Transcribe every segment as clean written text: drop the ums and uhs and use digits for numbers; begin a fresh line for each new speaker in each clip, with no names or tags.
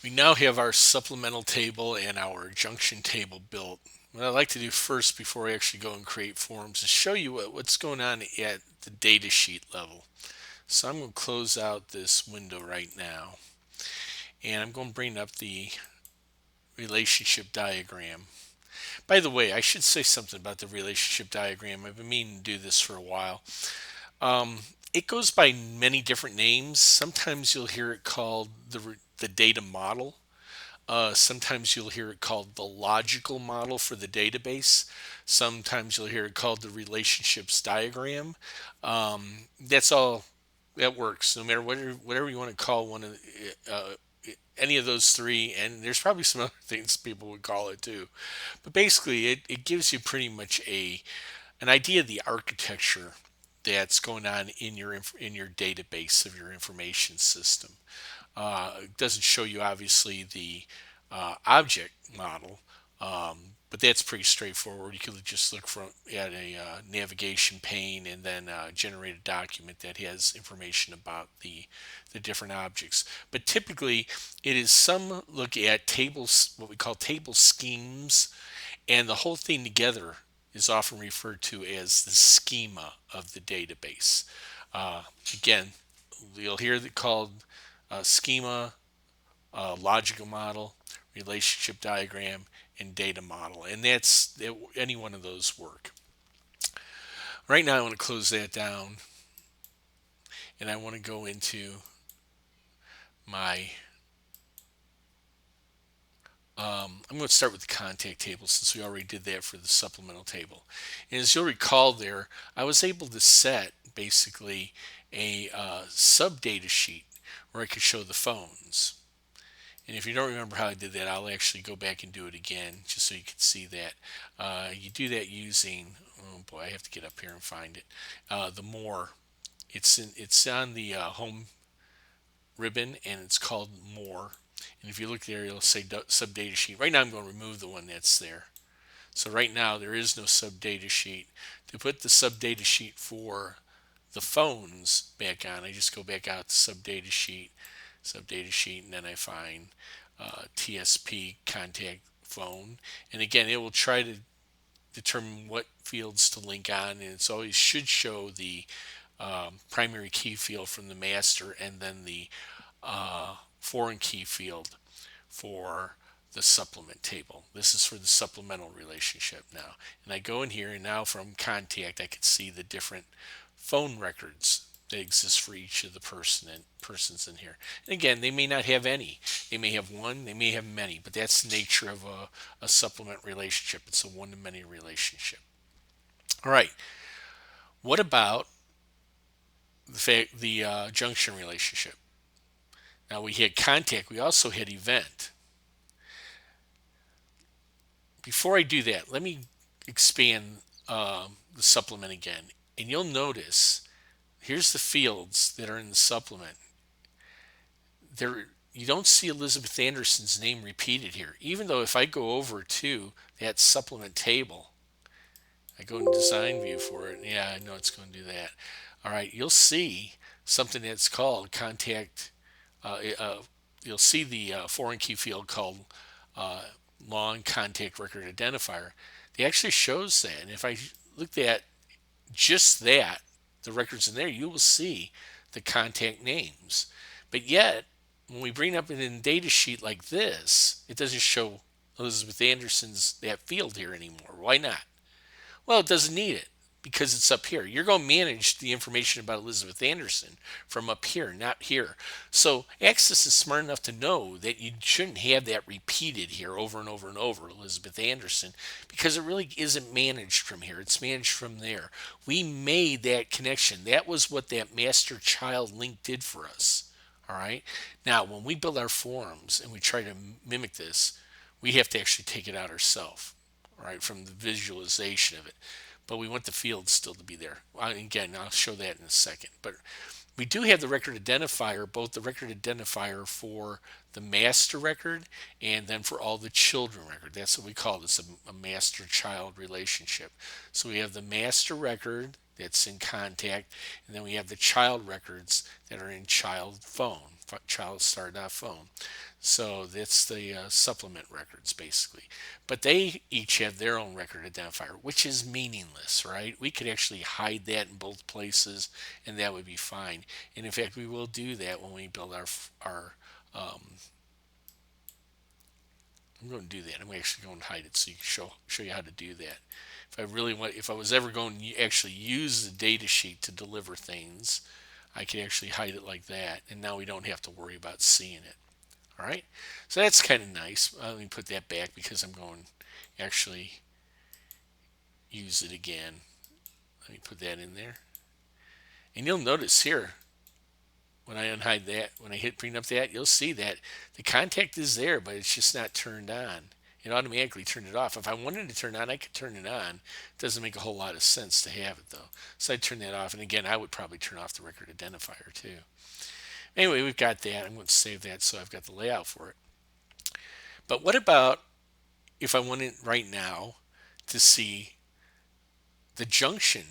We now have our supplemental table and our junction table built. What I'd like to do first before I actually go and create forms is show you what's going on at the data sheet level. So I'm going to close out this window right now, and I'm going to bring up the relationship diagram. By the way, I should say something about the relationship diagram. I've been meaning to do this for a while. It goes by many different names. Sometimes you'll hear it called the data model. Sometimes you'll hear it called the logical model for the database. Sometimes you'll hear it called the relationships diagram. That's all that works, no matter whatever you want to call one of any of those three. And there's probably some other things people would call it too. But basically, it gives you pretty much an idea of the architecture that's going on in your database of your information system. It doesn't show you obviously the object model, but that's pretty straightforward. You could just look at a navigation pane and then generate a document that has information about the different objects. But typically, it is some look at tables, what we call table schemes, and the whole thing together is often referred to as the schema of the database. Again, you'll hear it called schema, logical model, relationship diagram, and data model. And that's any one of those work. Right now, I want to close that down, and I want to go into my. I'm going to start with the contact table since we already did that for the supplemental table. And as you'll recall there, I was able to set basically a sub data sheet where I could show the phones. And if you don't remember how I did that, I'll actually go back and do it again just so you can see that. You do that using, oh boy, I have to get up here and find it. The more, it's on the home ribbon and it's called more. And if you look there, it'll say sub data sheet. Right now, I'm going to remove the one that's there. So right now, there is no sub data sheet. To put the sub data sheet for the phones back on, I just go back out to sub data sheet, and then I find TSP contact phone. And again, it will try to determine what fields to link on, and it's always should show the primary key field from the master and then the foreign key field for the supplement table. This is for the supplemental relationship now. And I go in here, and now from contact, I can see the different phone records that exist for each of the persons in here. And again, they may not have any. They may have one, they may have many, but that's the nature of a supplement relationship. It's a one-to-many relationship. All right. What about the junction relationship? Now we had contact. We also had event. Before I do that, let me expand the supplement again. And you'll notice here's the fields that are in the supplement. There, you don't see Elizabeth Anderson's name repeated here, even though if I go over to that supplement table, I go in design view for it. Yeah, I know it's going to do that. All right, you'll see something that's called contact. You'll see the foreign key field called long contact record identifier. It actually shows that. And if I looked at just that, the records in there, you will see the contact names. But yet, when we bring up in a data sheet like this, it doesn't show Elizabeth Anderson's that field here anymore. Why not? Well, it doesn't need it because it's up here. You're going to manage the information about Elizabeth Anderson from up here, not here. So Access is smart enough to know that you shouldn't have that repeated here over and over and over, Elizabeth Anderson, because it really isn't managed from here. It's managed from there. We made that connection. That was what that master-child link did for us. All right. Now, when we build our forms and we try to mimic this, we have to actually take it out ourselves, all right, from the visualization of it. But we want the fields still to be there. Again, I'll show that in a second. But we do have the record identifier, both the record identifier for the master record and then for all the children record. That's what we call this, a master-child relationship. So we have the master record that's in contact, and then we have the child records that are in child phone, child star.phone. So that's the supplement records basically. But they each have their own record identifier, which is meaningless, right? We could actually hide that in both places, and that would be fine. And in fact, we will do that when we build our I'm going to do that. I'm actually going to hide it so you can show you how to do that. If I was ever going to actually use the data sheet to deliver things, I could actually hide it like that, and now we don't have to worry about seeing it. All right, so that's kind of nice. Let me put that back because I'm going to actually use it again. Let me put that in there, and you'll notice here when I unhide that, when I hit bring up that, you'll see that the contact is there, but it's just not turned on. It automatically turned it off. If I wanted to turn it on, I could turn it on. It doesn't make a whole lot of sense to have it though. So I'd turn that off. And again, I would probably turn off the record identifier too. Anyway, we've got that. I'm going to save that so I've got the layout for it. But what about if I wanted right now to see the junction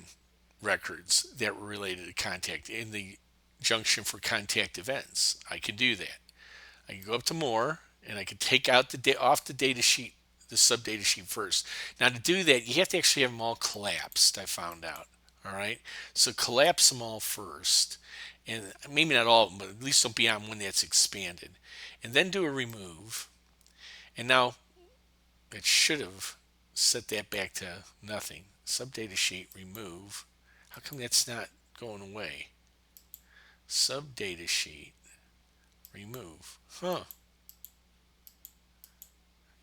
records that were related to contact in the junction for contact events? I could do that. I can go up to more, and I can take out off the data sheet, the sub data sheet first. Now to do that, you have to actually have them all collapsed. I found out. All right, so collapse them all first, and maybe not all of them, but at least don't be on one that's expanded, and then do a remove. And now it should have set that back to nothing. Sub data sheet remove. How come that's not going away? Sub data sheet remove. Huh.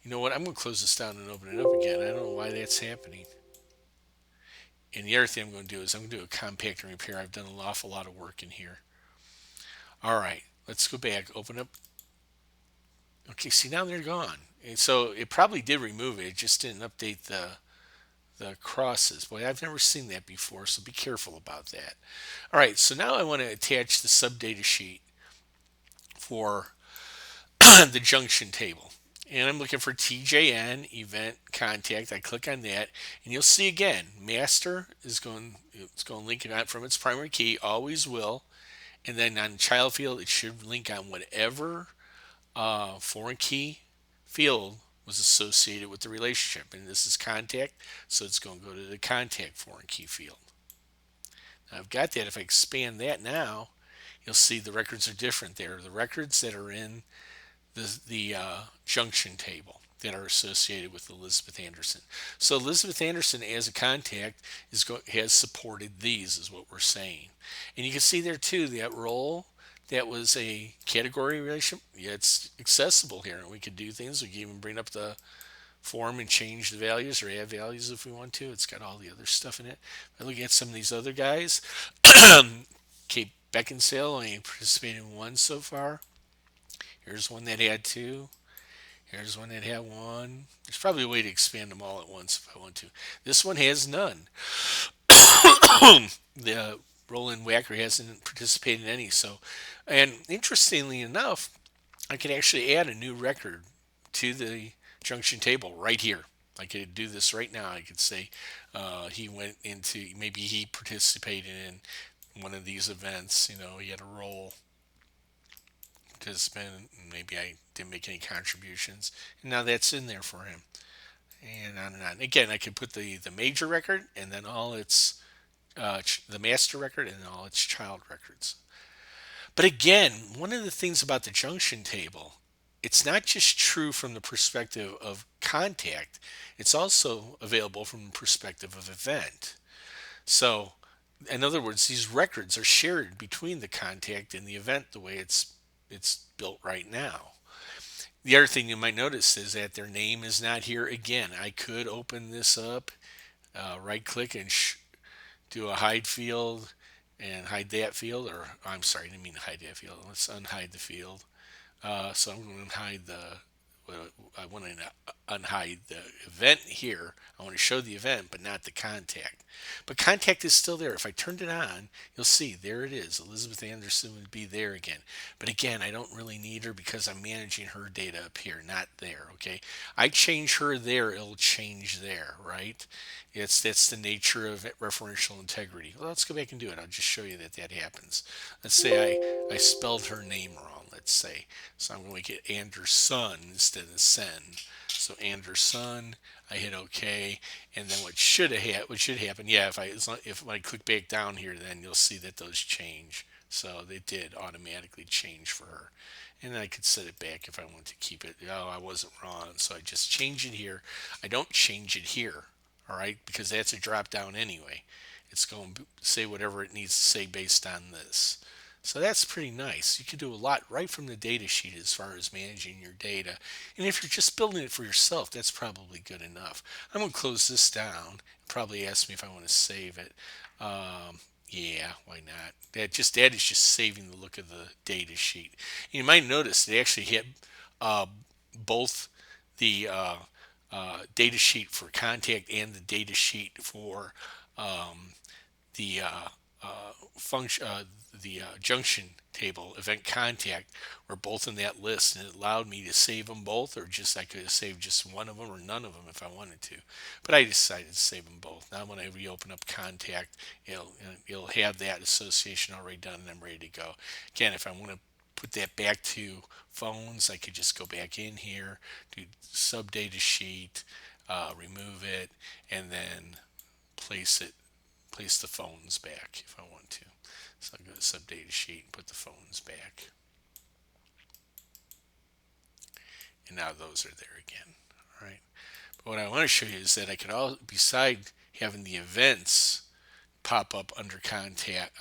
You know what? I'm going to close this down and open it up again. I don't know why that's happening. And the other thing I'm going to do is I'm going to do a compact and repair. I've done an awful lot of work in here. All right, let's go back. Open up. Okay, see now they're gone. And so it probably did remove it. It just didn't update the crosses. Boy, I've never seen that before, so be careful about that. All right, so now I want to attach the subdata sheet for the junction table. And I'm looking for TJN event contact. I click on that, and you'll see again, master it's going to link it out from its primary key, always will. And then on child field, it should link on whatever foreign key field was associated with the relationship. And this is contact, so it's going to go to the contact foreign key field. Now I've got that. If I expand that now, you'll see the records are different there. The records that are in the junction table that are associated with Elizabeth Anderson. So Elizabeth Anderson as a contact has supported these, is what we're saying. And you can see there too that role that was a category relationship. Yeah, it's accessible here, and we could do things. We can even bring up the form and change the values or add values if we want to. It's got all the other stuff in it. I look at some of these other guys. Kate Beckinsale only participated in one so far. Here's one that had two. Here's one that had one. There's probably a way to expand them all at once if I want to. This one has none. The Roland Wacker hasn't participated in any. So, and interestingly enough, I could actually add a new record to the junction table right here. I could do this right now. I could say he went into, maybe he participated in one of these events. You know, he had a role participant. Maybe I didn't make any contributions, and now that's in there for him. And on and on. Again, I could put the major record and then all its the master record and all its child records. But again, one of the things about the junction table, it's not just true from the perspective of contact, it's also available from the perspective of event. So, in other words, these records are shared between the contact and the event the way it's built right now. The other thing you might notice is that their name is not here again. I could open this up, right click and do a hide field and hide that field, or I'm sorry, I didn't mean to hide that field. Let's unhide the field. So I'm going to hide the I want to unhide the event here. I want to show the event, but not the contact. But contact is still there. If I turned it on, you'll see there it is. Elizabeth Anderson would be there again. But again, I don't really need her because I'm managing her data up here, not there. Okay. I change her there, it'll change there, right? That's the nature of referential integrity. Well, let's go back and do it. I'll just show you that that happens. Let's say I spelled her name wrong. Let's say so. I'm going to make it Anderson instead of Sen. So Anderson. I hit OK, and then what should happen? Yeah, if when I click back down here, then you'll see that those change. So they did automatically change for her. And then I could set it back if I want to keep it. Oh, I wasn't wrong. So I just change it here. I don't change it here. All right, because that's a drop down anyway. It's going to say whatever it needs to say based on this. So that's pretty nice. You can do a lot right from the data sheet as far as managing your data. And if you're just building it for yourself, that's probably good enough. I'm going to close this down. Probably ask me if I want to save it. Yeah, why not? That is just saving the look of the data sheet. You might notice they actually hit both the data sheet for contact and the data sheet for the function, junction table event contact were both in that list, and it allowed me to save them both, or just I could have saved just one of them or none of them if I wanted to. But I decided to save them both. Now when I reopen up contact, it'll have that association already done, and I'm ready to go. Again, if I want to put that back to phones, I could just go back in here, do sub data sheet, remove it, and then place the phones back if I want to. So I'll go to sub data sheet and put the phones back. And now those are there again. All right. But what I want to show you is that I could all, beside having the events pop up under contact,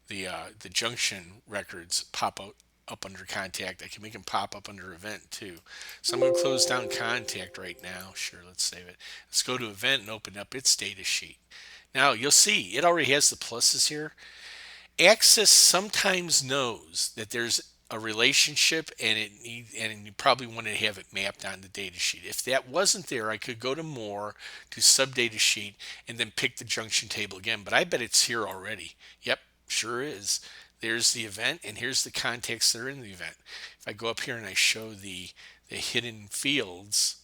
the junction records pop up under contact. I can make them pop up under event too. So I'm going to close down contact right now. Sure, let's save it. Let's go to event and open up its data sheet. Now you'll see it already has the pluses here. Access sometimes knows that there's a relationship and you probably want to have it mapped on the data sheet. If that wasn't there, I could go to more, to sub data sheet, and then pick the junction table again. But I bet it's here already. Yep, sure is. There's the event, and here's the contacts that are in the event. If I go up here and I show the hidden fields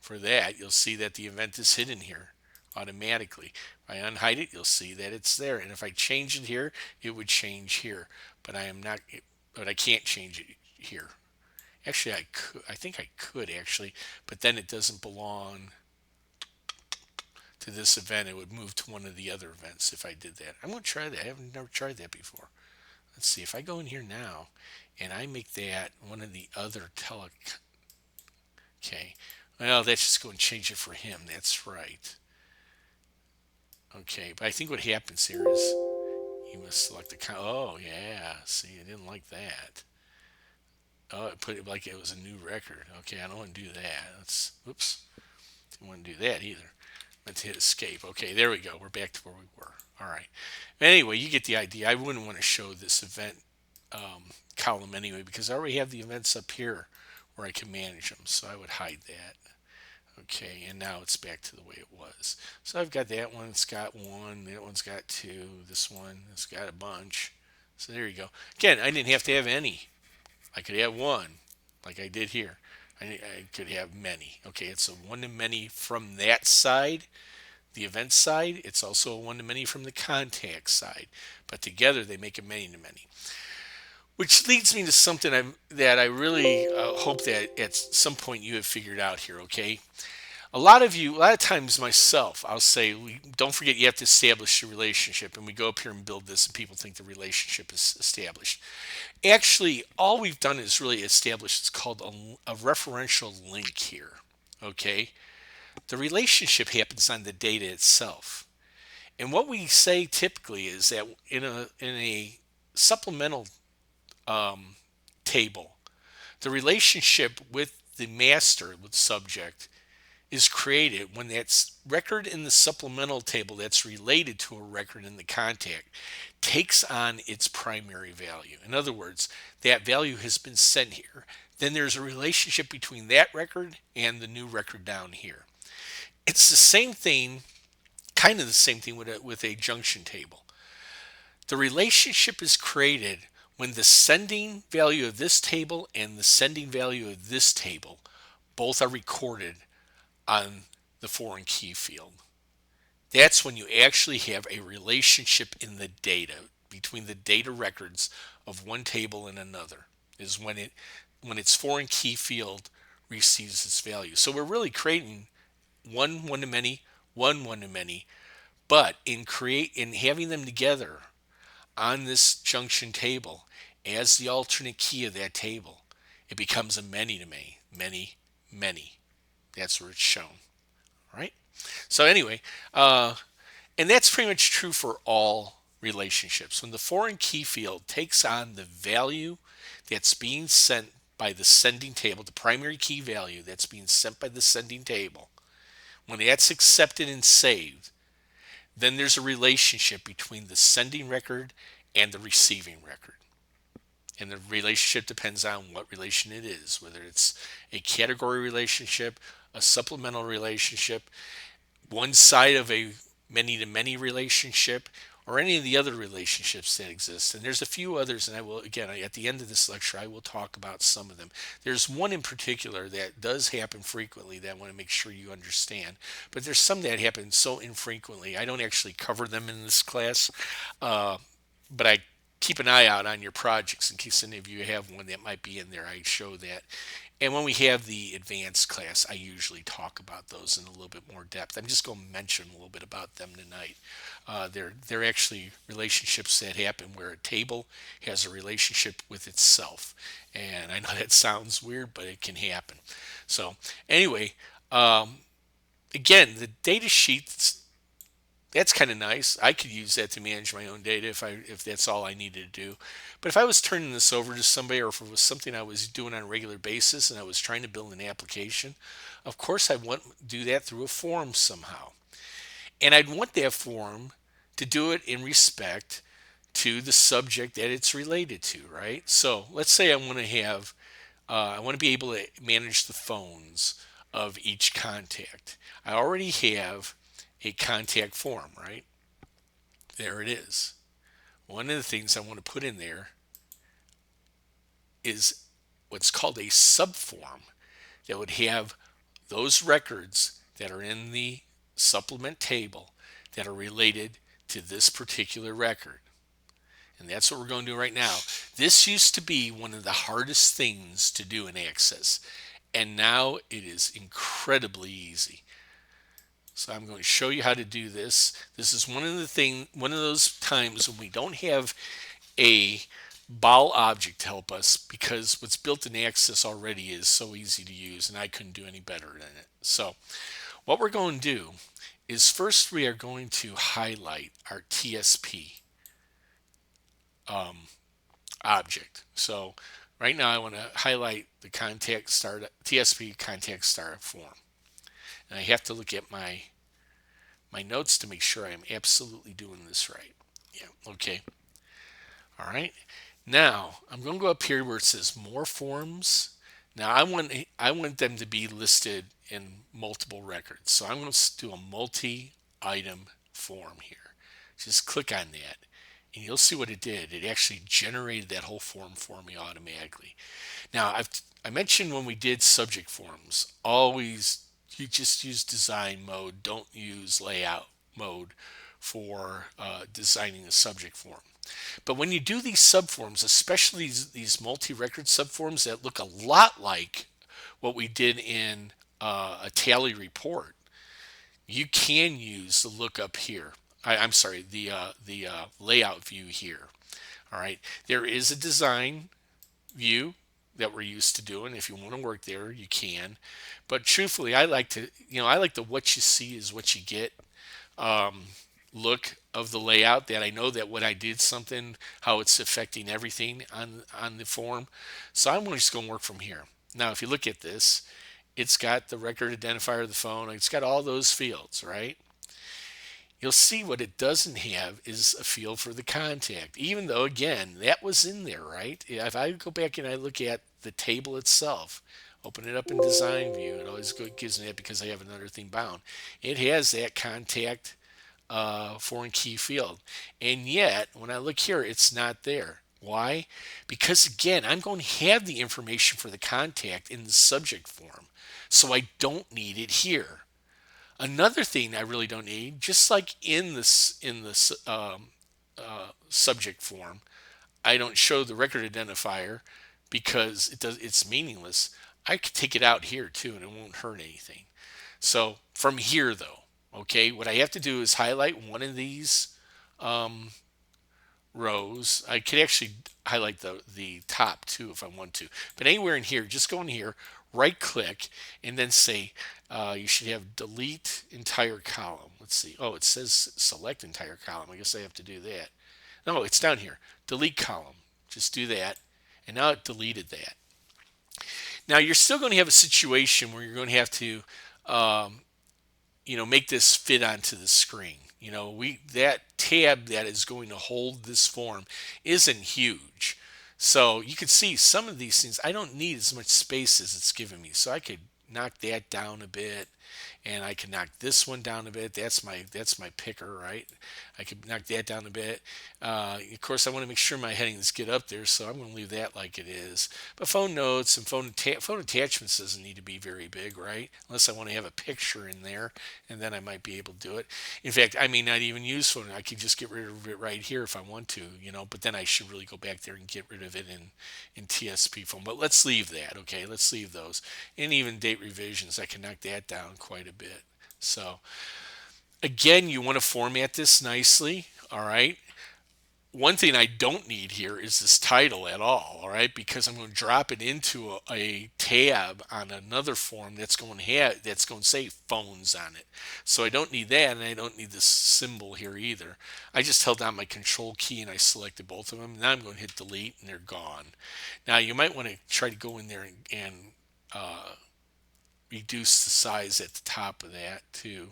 for that, you'll see that the event is hidden here automatically. If I unhide it, you'll see that it's there. And if I change it here, it would change here. But I can't change it here. Actually, I think I could actually, but then it doesn't belong to this event. It would move to one of the other events if I did that. I'm going to try that. I haven't never tried that before. Let's see if I go in here now and I make that one of the other Okay. Well, that's just going to change it for him. That's right. Okay, but I think what happens here is you must select the oh yeah, see, I didn't like that. Oh, it put it like it was a new record. Okay, I don't want to do that. Let's, oops, didn't want to do that either. Let's hit escape. Okay, there we go. We're back to where we were. All right. Anyway, you get the idea. I wouldn't want to show this event column anyway because I already have the events up here where I can manage them. So I would hide that. Okay, and now it's back to the way it was. So I've got that one, it's got one, that one's got two, this one, it's got a bunch. So there you go. Again, I didn't have to have any. I could have one, like I did here. I could have many. Okay, it's a one-to-many from that side, the event side. It's also a one-to-many from the contact side. But together, they make a many-to-many. Which leads me to something that I really hope that at some point you have figured out here, okay? A lot of times myself, I'll say, don't forget you have to establish the relationship. And we go up here and build this and people think the relationship is established. Actually, all we've done is really establish, it's called a referential link here, okay? The relationship happens on the data itself. And what we say typically is that in a supplemental table, the relationship with the master, with subject, is created when that record in the supplemental table that's related to a record in the contact takes on its primary value. In other words, that value has been sent here. then there's a relationship between that record and the new record down here. It's the same thing, kind of the same thing with a junction table. The relationship is created when the sending value of this table and the sending value of this table both are recorded on the foreign key field. That's when you actually have a relationship in the data between the data records of one table and another, is when its foreign key field receives its value. So we're really creating one to many, one to many, but in having them together on this junction table as the alternate key of that table, it becomes a many to many. That's where it's shown. All right. So anyway, and that's pretty much true for all relationships. When the foreign key field takes on the value that's being sent by the sending table, the primary key value that's being sent by the sending table, when that's accepted and saved, then there's a relationship between the sending record and the receiving record. And the relationship depends on what relation it is, whether it's a category relationship, a supplemental relationship, one side of a many to many relationship, or any of the other relationships that exist. And there's a few others, and I will, again, at the end of this lecture, I will talk about some of them. There's one in particular that does happen frequently that I want to make sure you understand. But there's some that happen so infrequently. I don't actually cover them in this class, but I keep an eye out on your projects in case any of you have one that might be in there. I show that. And when we have the advanced class, I usually talk about those in a little bit more depth. I'm just going to mention a little bit about them tonight. They're actually relationships that happen where a table has a relationship with itself. And I know that sounds weird, but it can happen. So anyway, again, the data sheets, that's kind of nice. I could use that to manage my own data if that's all I needed to do. But if I was turning this over to somebody, or if it was something I was doing on a regular basis and I was trying to build an application, of course I'd want to do that through a form somehow. And I'd want that form to do it in respect to the subject that it's related to, right? So let's say I want to be able to manage the phones of each contact. I already have a contact form, right? There it is. One of the things I want to put in there is what's called a subform that would have those records that are in the supplement table that are related to this particular record. And that's what we're going to do right now. This used to be one of the hardest things to do in Access, and now it is incredibly easy. So I'm going to show you how to do this. This is one of those times when we don't have a ball object to help us, because what's built in Access already is so easy to use, and I couldn't do any better than it. So what we're going to do is first we are going to highlight our TSP object. So right now I want to highlight the TSP contact start form. And I have to look at my notes to make sure I'm absolutely doing this right. Yeah, okay. All right. Now I'm going to go up here where it says more forms. Now I want them to be listed in multiple records. So I'm going to do a multi-item form here. Just click on that, and you'll see what it did. It actually generated that whole form for me automatically. Now I mentioned when we did subject forms, always you just use design mode. Don't use layout mode for designing a subject form. But when you do these subforms, especially these multi-record subforms that look a lot like what we did in a tally report, you can use the lookup here. I'm sorry, the layout view here. All right, there is a design view that we're used to doing. If you want to work there, you can. But truthfully, I like the what you see is what you get look of the layout, that I know that what I did something, how it's affecting everything on the form. So I'm just going to work from here. Now, if you look at this, it's got the record identifier of the phone. It's got all those fields, right? You'll see what it doesn't have is a field for the contact, even though, again, that was in there, right? If I go back and I look at the table itself. Open it up in design view. It always gives me that because I have another thing bound. It has that contact foreign key field. And yet, when I look here, it's not there. Why? Because again, I'm going to have the information for the contact in the subject form. So I don't need it here. Another thing I really don't need, just like in the subject form, I don't show the record identifier because it's meaningless. I could take it out here too, and it won't hurt anything. So from here though, okay, what I have to do is highlight one of these rows. I could actually highlight the top too if I want to. But anywhere in here, just go in here, right click, and then say you should have delete entire column. Let's see. Oh, it says select entire column. I guess I have to do that. No, it's down here. Delete column. Just do that. And now it deleted that. Now you're still going to have a situation where you're going to have to make this fit onto the screen. That tab that is going to hold this form isn't huge. So you can see some of these things, I don't need as much space as it's giving me. So I could knock that down a bit, and I can knock this one down a bit. That's my picker, right? I could knock that down a bit. Of course, I want to make sure my headings get up there, so I'm going to leave that like it is. But phone notes and phone attachments doesn't need to be very big, right? Unless I want to have a picture in there, and then I might be able to do it. In fact, I may not even use phone. I could just get rid of it right here if I want to, But then I should really go back there and get rid of it in TSP phone. But let's leave that, okay? Let's leave those. And even date revisions, I can knock that down quite a bit. So again, you want to format this nicely, all right? One thing I don't need here is this title at all right? Because I'm going to drop it into a tab on another form that's going to say phones on it. So I don't need that, and I don't need this symbol here either. I just held down my control key and I selected both of them. Now I'm going to hit delete, and they're gone. Now you might want to try to go in there and reduce the size at the top of that too.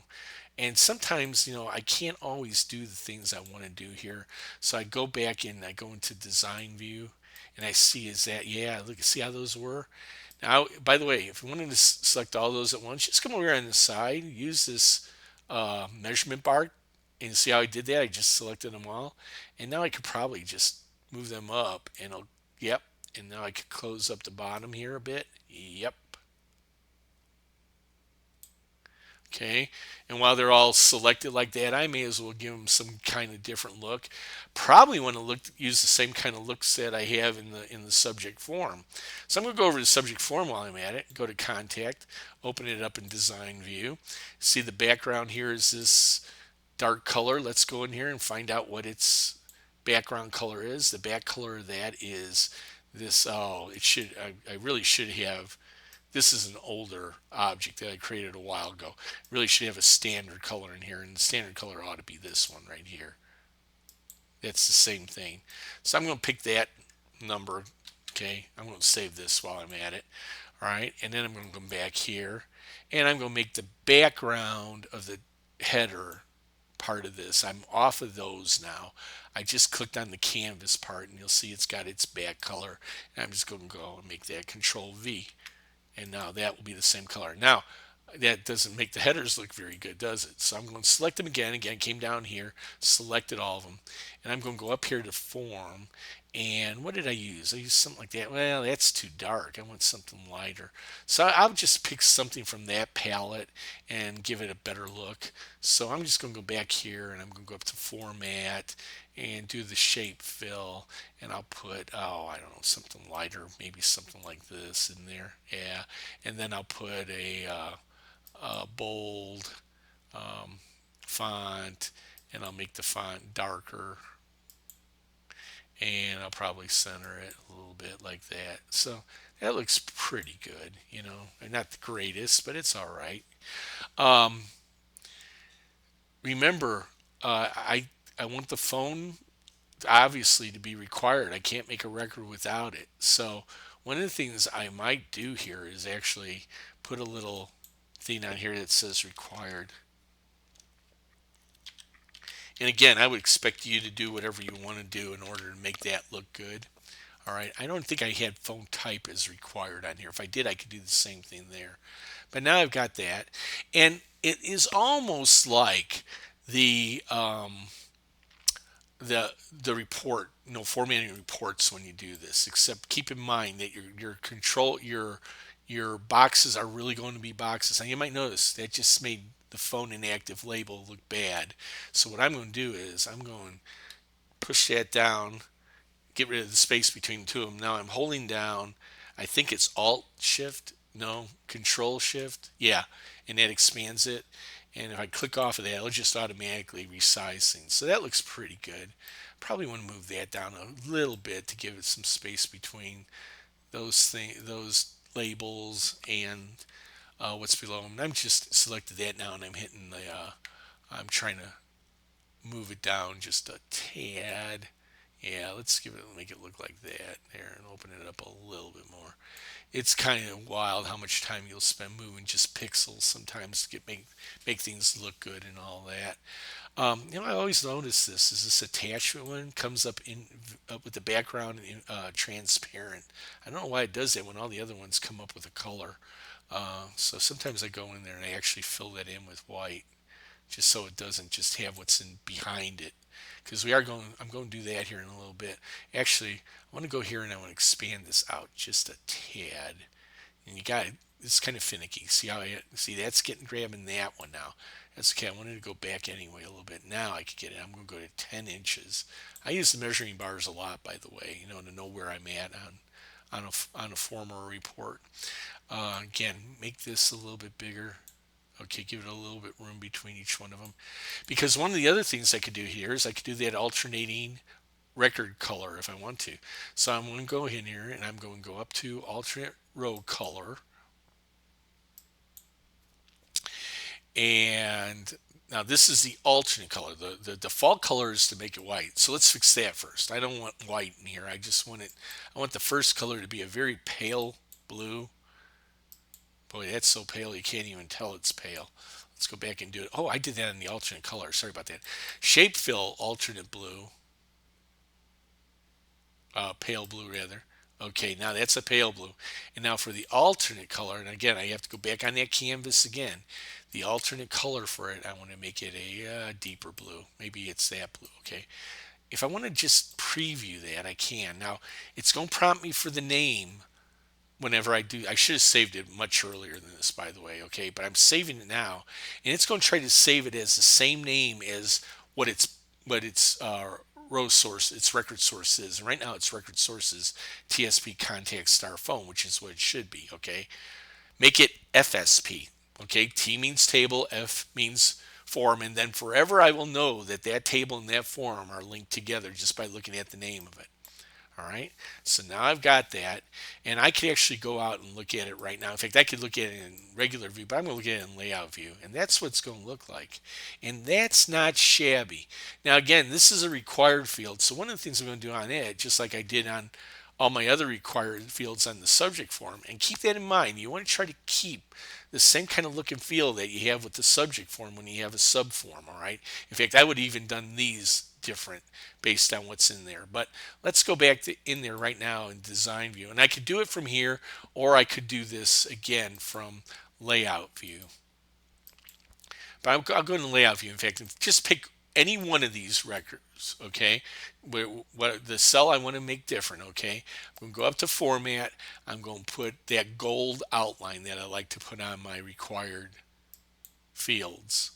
And sometimes, I can't always do the things I want to do here. So I go back in, I go into design view, and I see look, see how those were? Now, by the way, if you wanted to select all those at once, just come over here on the side, use this measurement bar, and see how I did that? I just selected them all. And now I could probably just move them up, and yep. And now I could close up the bottom here a bit. Yep. Okay, and while they're all selected like that, I may as well give them some kind of different look. Probably want to use the same kind of looks that I have in the subject form. So I'm going to go over to the subject form while I'm at it. Go to contact, open it up in design view. See the background here is this dark color. Let's go in here and find out what its background color is. The back color of that is this. Oh, it should. I really should have. This is an older object that I created a while ago. Really should have a standard color in here, and the standard color ought to be this one right here. That's the same thing. So I'm going to pick that number. Okay, I'm going to save this while I'm at it. All right, and then I'm going to come back here, and I'm going to make the background of the header part of this. I'm off of those now. I just clicked on the canvas part, and you'll see it's got its back color. And I'm just going to go and make that Control V. And now that will be the same color. Now, that doesn't make the headers look very good, does it? So I'm going to select them again. Again, came down here, selected all of them. And I'm going to go up here to form. And what did I use? I used something like that. Well, that's too dark. I want something lighter. So I'll just pick something from that palette and give it a better look. So I'm just going to go back here, and I'm going to go up to format and do the shape fill, and I'll put, I don't know, something lighter, maybe something like this in there. Yeah, and then I'll put a bold font, and I'll make the font darker, and I'll probably center it a little bit like that. So that looks pretty good, not the greatest, but it's all right. Remember, I want the phone obviously to be required. I can't make a record without it. So one of the things I might do here is actually put a little thing on here that says required. And again, I would expect you to do whatever you want to do in order to make that look good. All right, I don't think I had phone type as required on here. If I did, I could do the same thing there. But now I've got that, and it is almost like the the report, formatting reports when you do this. Except keep in mind that your boxes are really going to be boxes. And you might notice that just made the phone inactive label look bad. So what I'm going to do is I'm going to push that down, get rid of the space between the two of them. Now I'm holding down, I think it's Alt Shift, no, Control Shift, yeah, and that expands it. And if I click off of that, it'll just automatically resize things. So that looks pretty good. Probably want to move that down a little bit to give it some space between those labels and what's below them. And I'm just selected that now, and I'm hitting the. I'm trying to move it down just a tad. Yeah, let's make it look like that there, and open it up a little bit more. It's kind of wild how much time you'll spend moving just pixels sometimes to make things look good and all that. I always notice this. Is this attachment one comes up with the background transparent? I don't know why it does that when all the other ones come up with a color. So sometimes I go in there and I actually fill that in with white, just so it doesn't just have what's in behind it. Because I'm going to do that here in a little bit. Actually, I want to go here and I want to expand this out just a tad. And you got it. It's kind of finicky. See that's getting grabbing that one now. That's okay. I wanted to go back anyway a little bit. Now I can get it. I'm going to go to 10 inches. I use the measuring bars a lot, by the way, to know where I'm at on a form or a report. Again, make this a little bit bigger. Okay, give it a little bit room between each one of them. Because one of the other things I could do here is I could do that alternating record color if I want to. So I'm going to go in here and I'm going to go up to alternate row color. And now this is the alternate color. The default color is to make it white. So let's fix that first. I don't want white in here. I want the first color to be a very pale blue. Boy, that's so pale you can't even tell it's pale. Let's go back and do it. Oh, I did that in the alternate color. Sorry about that. Shape fill, alternate blue. Pale blue, rather. Okay, now that's a pale blue. And now for the alternate color, and again, I have to go back on that canvas again. The alternate color for it, I want to make it a deeper blue. Maybe it's that blue, okay? If I want to just preview that, I can. Now, it's going to prompt me for the name whenever I do. I should have saved it much earlier than this, by the way, okay? But I'm saving it now, and it's going to try to save it as the same name as what its row source, its record source is. And right now, its record source is TSP contact star phone, which is what it should be, okay? Make it FSP, okay? T means table, F means form, and then forever I will know that that table and that form are linked together just by looking at the name of it. All right, so now I've got that, and I can actually go out and look at it right now. In fact, I could look at it in regular view, but I'm going to look at it in layout view, and that's what it's going to look like. And that's not shabby. Now, again, this is a required field, so one of the things I'm going to do on it, just like I did on all my other required fields on the subject form, and keep that in mind. You want to try to keep the same kind of look and feel that you have with the subject form when you have a subform, all right? In fact, I would have even done these different based on what's in there. But let's go back in there right now in design view. And I could do it from here, or I could do this again from layout view. But I'll go into layout view. In fact, just pick any one of these records, okay? What the cell I want to make different, okay? I'm going to go up to format. I'm going to put that gold outline that I like to put on my required fields,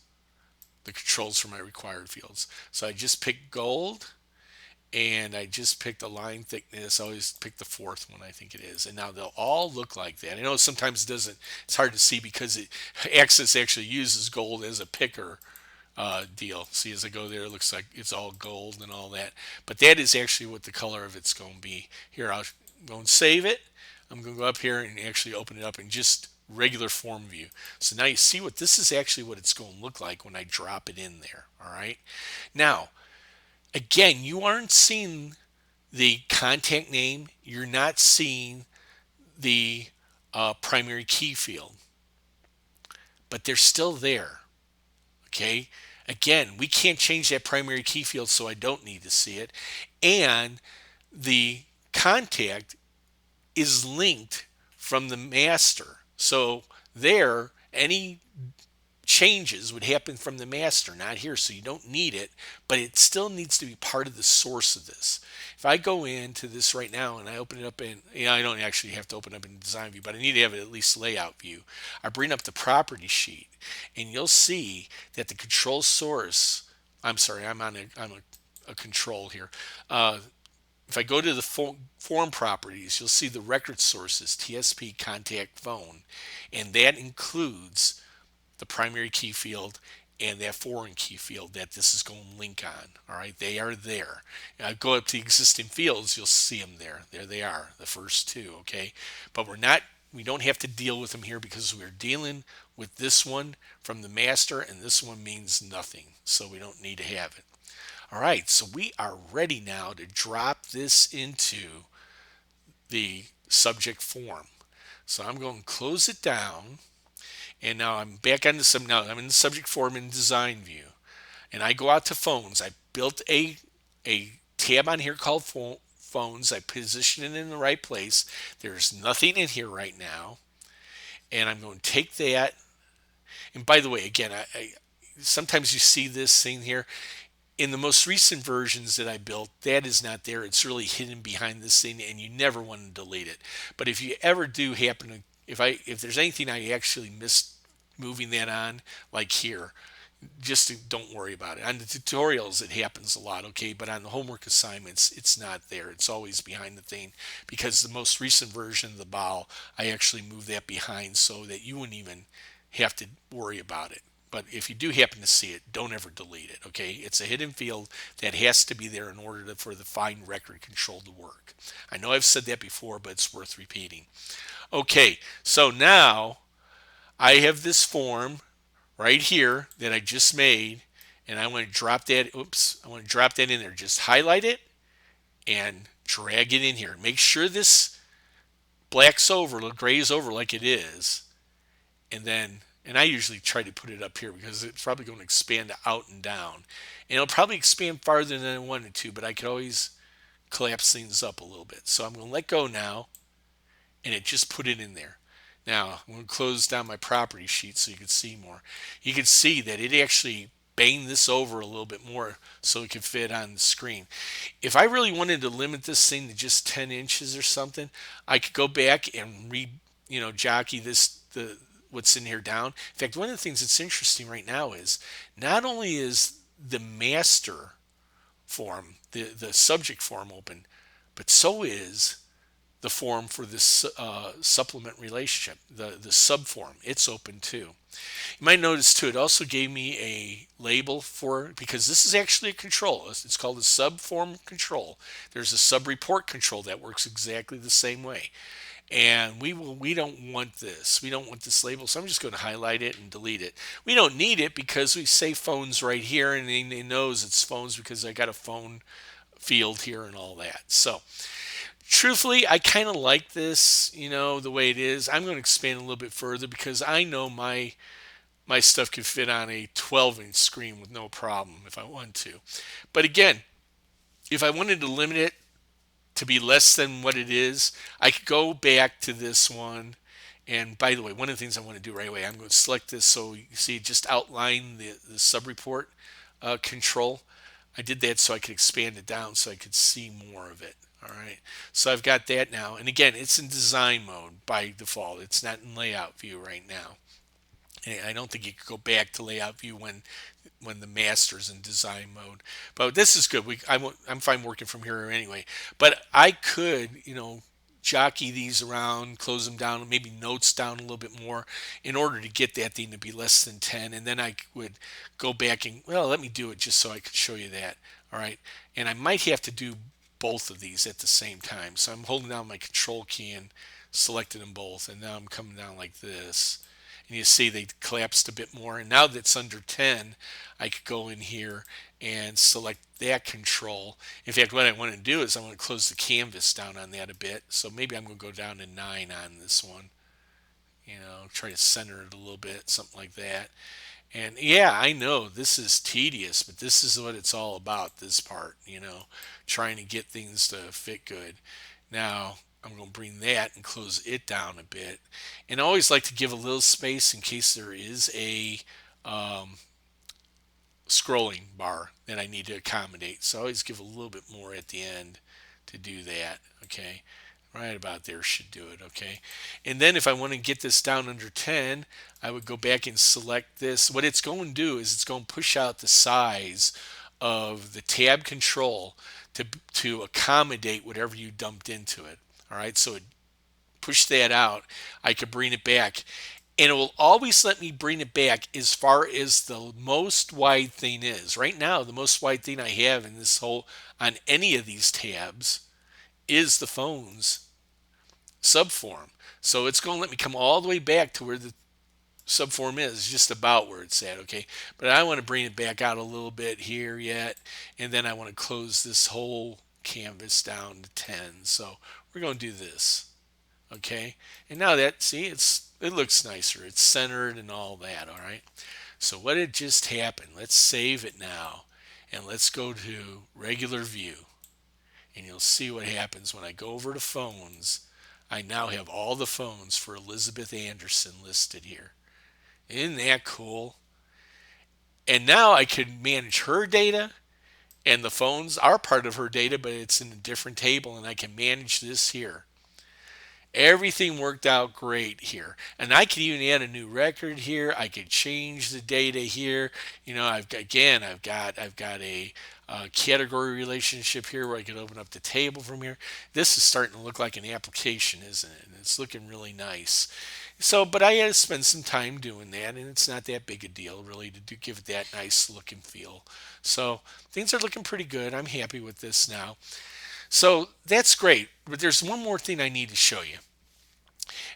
the controls for my required fields. So I just pick gold, and I just picked the line thickness. I always pick the fourth one, I think it is. And now they'll all look like that. I know sometimes it doesn't, it's hard to see because Access actually uses gold as a picker deal. See, as I go there, it looks like it's all gold and all that. But that is actually what the color of it's going to be. Here, I'll go and save it. I'm going to go up here and actually open it up in just regular form view. So now you see what this is actually what it's going to look like when I drop it in there. All right. Now, again, you aren't seeing the contact name. You're not seeing the primary key field, but they're still there. Okay. Again, we can't change that primary key field, so I don't need to see it. And the contact is linked from the master. So there, any changes would happen from the master, not here. So you don't need it, but it still needs to be part of the source of this. If I go into this right now and I open it up in, I don't actually have to open up in design view, but I need to have it at least layout view. I bring up the property sheet and you'll see that the control source, I'm sorry, I'm a control here. If I go to the form properties, you'll see the record sources, TSP contact phone, and that includes the primary key field and that foreign key field that this is going to link on. All right, they are there. I go up to existing fields, you'll see them there. There they are, the first two. Okay, but we don't have to deal with them here because we're dealing with this one from the master, and this one means nothing, so we don't need to have it. All right, so we are ready now to drop this into the subject form. So I'm going to close it down, and now I'm back on the now I'm in the subject form in design view, and I go out to phones. I built a tab on here called phones. I position it in the right place. There's nothing in here right now, and I'm going to take that. And by the way, again, I sometimes you see this thing here. In the most recent versions that I built, that is not there. It's really hidden behind this thing, and you never want to delete it. But if you ever do happen to, if there's anything I actually missed moving that on, like here, don't worry about it. On the tutorials, it happens a lot, okay? But on the homework assignments, it's not there. It's always behind the thing because the most recent version of the BOW, I actually moved that behind so that you wouldn't even have to worry about it. But if you do happen to see it, don't ever delete it, okay? It's a hidden field that has to be there in order for the find record control to work. I know I've said that before, but it's worth repeating. Okay, so now I have this form right here that I just made, and I want to drop that, I want to drop that in there. Just highlight it and drag it in here. Make sure this black's over, gray's over like it is, and I usually try to put it up here because it's probably going to expand out and down. And it'll probably expand farther than I wanted to, but I could always collapse things up a little bit. So I'm going to let go now, and it just put it in there. Now, I'm going to close down my property sheet so you can see more. You can see that it actually banged this over a little bit more so it could fit on the screen. If I really wanted to limit this thing to just 10 inches or something, I could go back and jockey what's in here down. In fact, one of the things that's interesting right now is not only is the master form, the subject form open, but so is the form for this supplement relationship, the sub form. It's open too. You might notice too, it also gave me a label for, because this is actually a control. It's called a sub form control. There's a sub report control that works exactly the same way. And we don't want this. We don't want this label. So I'm just going to highlight it and delete it. We don't need it because we say phones right here, and it knows it's phones because I got a phone field here and all that. So truthfully, I kind of like this, the way it is. I'm going to expand a little bit further because I know my stuff could fit on a 12-inch screen with no problem if I want to. But again, if I wanted to limit it to be less than what it is, I could go back to this one. And by the way, one of the things I want to do right away, I'm going to select this so you see just outline the sub-report control. I did that so I could expand it down so I could see more of it. All right, so I've got that now. And again, it's in design mode by default. It's not in layout view right now. And I don't think you could go back to layout view when the master's in design mode. But this is good. I'm fine working from here anyway. But I could, jockey these around, close them down, maybe notes down a little bit more in order to get that thing to be less than 10. And then I would go back and, let me do it just so I could show you that. All right. And I might have to do both of these at the same time. So I'm holding down my control key and selecting them both. And now I'm coming down like this. And you see they collapsed a bit more. And now that's under 10, I could go in here and select that control. In fact, what I want to do is I want to close the canvas down on that a bit. So maybe I'm going to go down to 9 on this one. Try to center it a little bit, something like that. And yeah, I know this is tedious, but this is what it's all about, this part, trying to get things to fit good. Now I'm going to bring that and close it down a bit. And I always like to give a little space in case there is a um, scrolling bar that I need to accommodate. So I always give a little bit more at the end to do that. Okay. Right about there should do it. Okay. And then if I want to get this down under 10, I would go back and select this. What it's going to do is it's going to push out the size of the tab control to accommodate whatever you dumped into it. All right. So it push that out. I could bring it back, and it will always let me bring it back as far as the most wide thing is. Right now, the most wide thing I have in this whole on any of these tabs is the phone's subform. So it's going to let me come all the way back to where the subform is, just about where it's at. Okay, but I want to bring it back out a little bit here yet, and then I want to close this whole canvas down to 10. So we're going to do this. Okay, and now that, see, it looks nicer, it's centered and all that. All right, so what had just happened, let's save it now, and let's go to regular view, and you'll see what happens when I go over to phones. I now have all the phones for Elizabeth Anderson listed here. Isn't that cool? And now I can manage her data, and the phones are part of her data, but it's in a different table, and I can manage this here. Everything worked out great here, and I could even add a new record here. I could change the data here. You know, I've got a category relationship here where I could open up the table from here. This is starting to look like an application, isn't it? And it's looking really nice. So, but I had to spend some time doing that, and it's not that big a deal really to give it that nice look and feel. So things are looking pretty good. I'm happy with this now. So that's great, but there's one more thing I need to show you.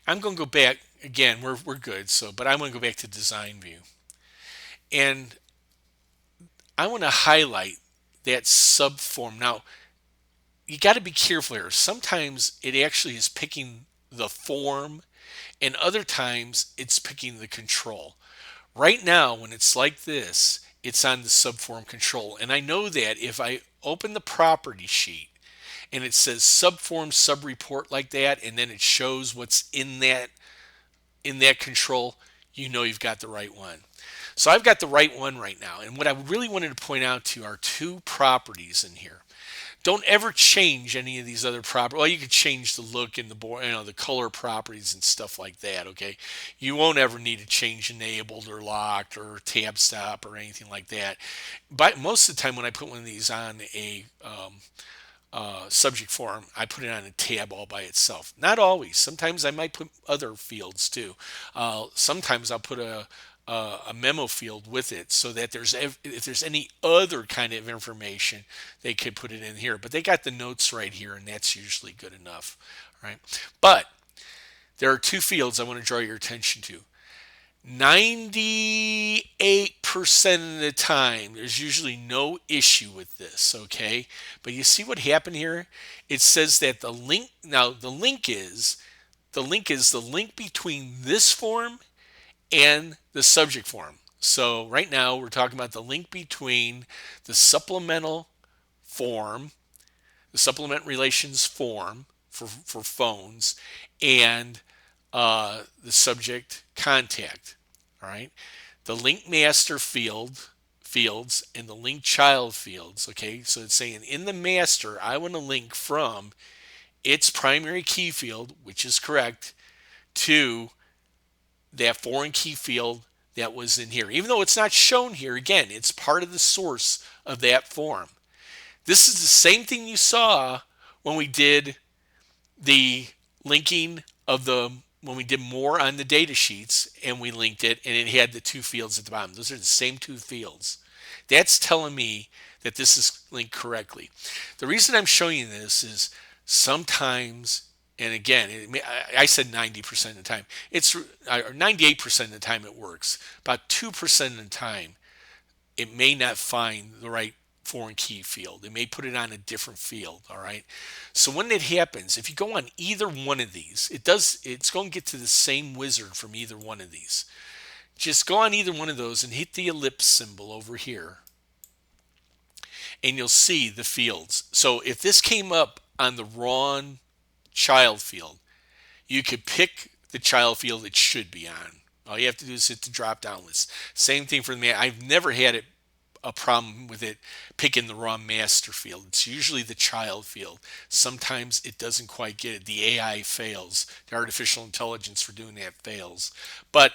I'm going to go back again. We're good. So, but I want to go back to design view, and I want to highlight that subform. Now, you got to be careful here. Sometimes it actually is picking the form, and other times it's picking the control. Right now, when it's like this, it's on the subform control, and I know that if I open the property sheet and it says subform subreport like that, and then it shows what's in that control, you know you've got the right one. So I've got the right one right now. And what I really wanted to point out to you are two properties in here. Don't ever change any of these other properties. Well, you could change the look and the board, the color properties and stuff like that. Okay, you won't ever need to change enabled or locked or tab stop or anything like that. But most of the time, when I put one of these on a subject form, I put it on a tab all by itself. Not always. Sometimes I might put other fields too. Sometimes I'll put a memo field with it so that if there's any other kind of information, they could put it in here. But they got the notes right here, and that's usually good enough. Right? But there are two fields I want to draw your attention to. 98% of the time, there's usually no issue with this, okay? But you see what happened here? It says that the link, now the link is the link between this form and the subject form. So right now we're talking about the link between the supplemental form, the supplement relations form for phones, and the subject contact. All right, the link master fields and the link child fields. Okay, so it's saying in the master, I want to link from its primary key field, which is correct, to that foreign key field that was in here. Even though it's not shown here, again, it's part of the source of that form. This is the same thing you saw when we did the linking of when we did more on the data sheets and we linked it and it had the two fields at the bottom. Those are the same two fields. That's telling me that this is linked correctly. The reason I'm showing you this is sometimes, and again, I said 90% of the time, it's 98% of the time it works. About 2% of the time, it may not find the right foreign key field. It may put it on a different field. All right. So when that happens, if you go on either one of these, it's going to get to the same wizard from either one of these. Just go on either one of those and hit the ellipse symbol over here, and you'll see the fields. So if this came up on the wrong child field. You could pick the child field it should be on. All you have to do is hit the drop down list. Same thing for the man. I've never had a problem with it picking the raw master field. It's usually the child field. Sometimes it doesn't quite get it. The AI fails. The artificial intelligence for doing that fails. But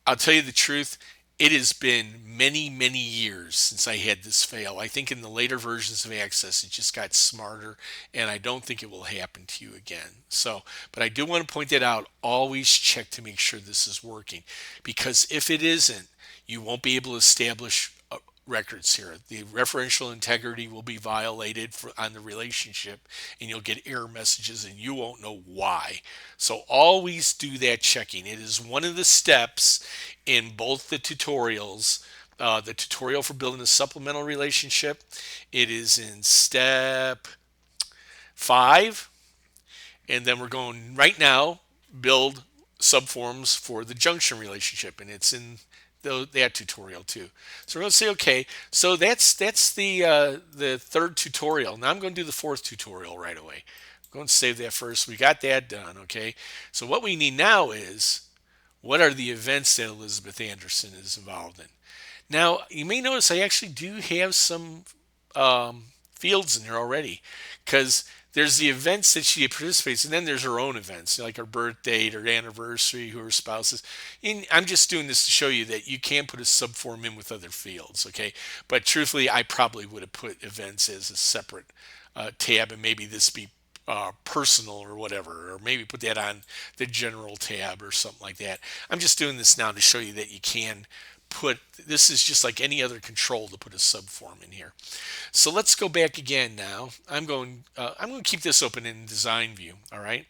I'll tell you the truth, it has been many, many years since I had this fail. I think in the later versions of Access, it just got smarter, and I don't think it will happen to you again. So, but I do want to point that out. Always check to make sure this is working, because if it isn't, you won't be able to establish records here. The referential integrity will be violated on the relationship, and you'll get error messages and you won't know why. So always do that checking. It is one of the steps in both the tutorials. The tutorial for building a supplemental relationship, it is in step 5, and then we're going right now build subforms for the junction relationship, and it's in that tutorial too. So we're going to say okay. So that's the third tutorial. Now I'm going to do the fourth tutorial right away. I'm going to save that first. We got that done. Okay. So what we need now is, what are the events that Elizabeth Anderson is involved in? Now you may notice I actually do have some fields in there already, because there's the events that she participates in, and then there's her own events, like her birth date, her anniversary, who her spouse is. And I'm just doing this to show you that you can put a subform in with other fields, okay? But truthfully, I probably would have put events as a separate tab, and maybe this be personal or whatever, or maybe put that on the general tab or something like that. I'm just doing this now to show you that you can put, this is just like any other control to put a subform in here. So let's go back again now. I'm going to keep this open in design view. All right.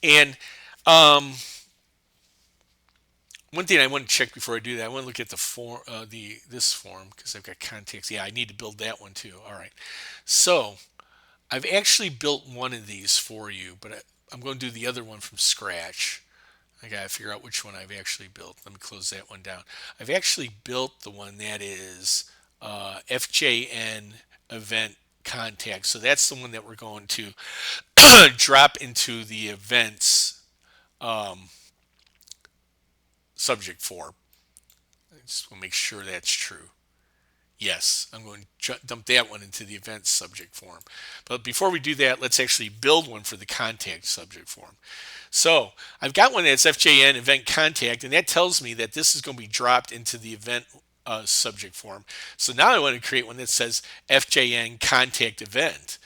And one thing I want to check before I do that, I want to look at the form, this form, because I've got context. Yeah, I need to build that one too. All right. So I've actually built one of these for you, but I'm going to do the other one from scratch. I got to figure out which one I've actually built. Let me close that one down. I've actually built the one that is FJN event contact. So that's the one that we're going to drop into the events subject for. I just want to make sure that's true. Yes, I'm going to dump that one into the event subject form. But before we do that, let's actually build one for the contact subject form. So I've got one that's FJN event contact, and that tells me that this is going to be dropped into the event subject form. So now I want to create one that says FJN contact event.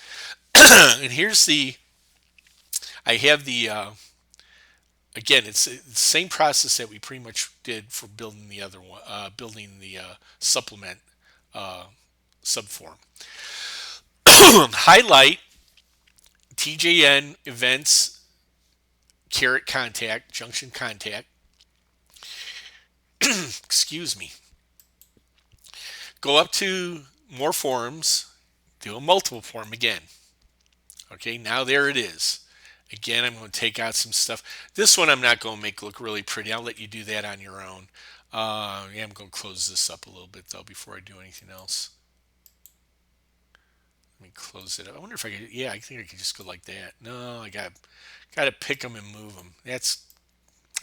And here's I have again, it's the same process that we pretty much did for building the other one, building the supplement subform. Highlight TJN events caret contact junction contact. Excuse me. Go up to more forms, do a multiple form again. Okay, now there it is. Again, I'm going to take out some stuff. This one I'm not going to make look really pretty. I'll let you do that on your own. Yeah, I'm going to close this up a little bit though before I do anything else. Let me close it up. I wonder if I could. Yeah, I think I could just go like that. No, I got to pick them and move them. I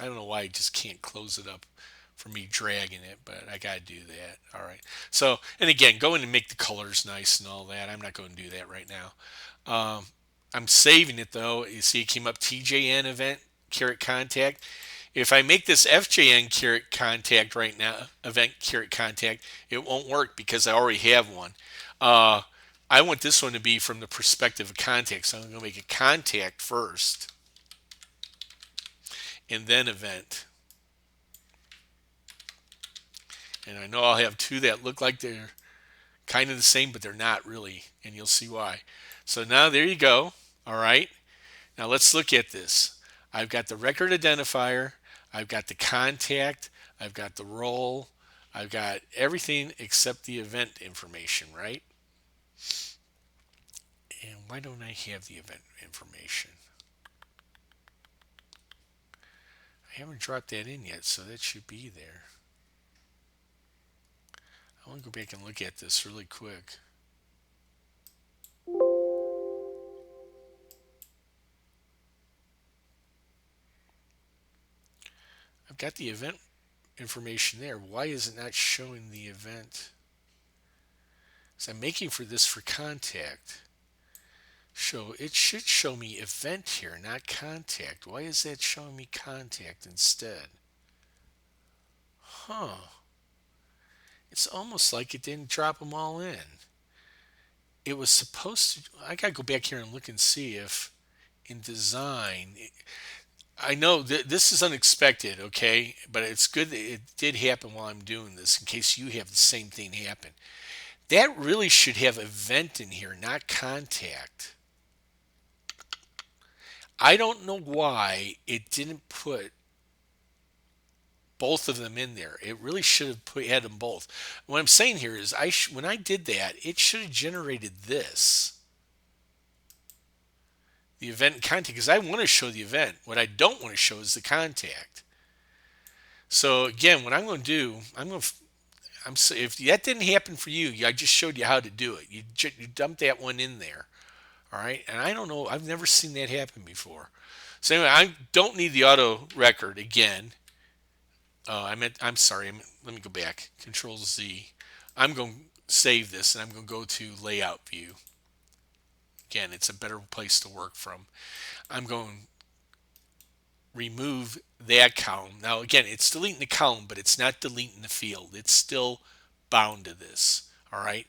don't know why I just can't close it up for me dragging it, but I got to do that. All right. So, and again, go in and make the colors nice and all that. I'm not going to do that right now. I'm saving it though. You see it came up TJN event caret contact. If I make this FJN caret contact right now, event caret contact, it won't work because I already have one. I want this one to be from the perspective of contact. So I'm going to make a contact first and then event. And I know I'll have two that look like they're kind of the same, but they're not really. And you'll see why. So now there you go. All right. Now let's look at this. I've got the record identifier. I've got the contact. I've got the role. I've got everything except the event information, right? And why don't I have the event information? I haven't dropped that in yet, so that should be there. I want to go back and look at this really quick. I've got the event information there. Why is it not showing the event? So I'm making for this for contact. It should show me event here, not contact. Why is that showing me contact instead? Huh. It's almost like it didn't drop them all in. It was supposed to. I gotta go back here and look and see if in design. I know that this is unexpected, okay, but it's good that it did happen while I'm doing this in case you have the same thing happen. That really should have event in here, not contact. I don't know why it didn't put both of them in there. It really should have had them both. What I'm saying here is, when I did that, it should have generated this, the event and contact, because I want to show the event. What I don't want to show is the contact. So again, what I'm going to do, if that didn't happen for you, I just showed you how to do it. You dump that one in there, all right? And I don't know, I've never seen that happen before. So anyway, I don't need the auto record again. I'm sorry. Let me go back. Control Z. I'm going to save this and I'm going to go to layout view. Again, it's a better place to work from. I'm going to remove that column. Now, again, it's deleting the column, but it's not deleting the field. It's still bound to this. All right.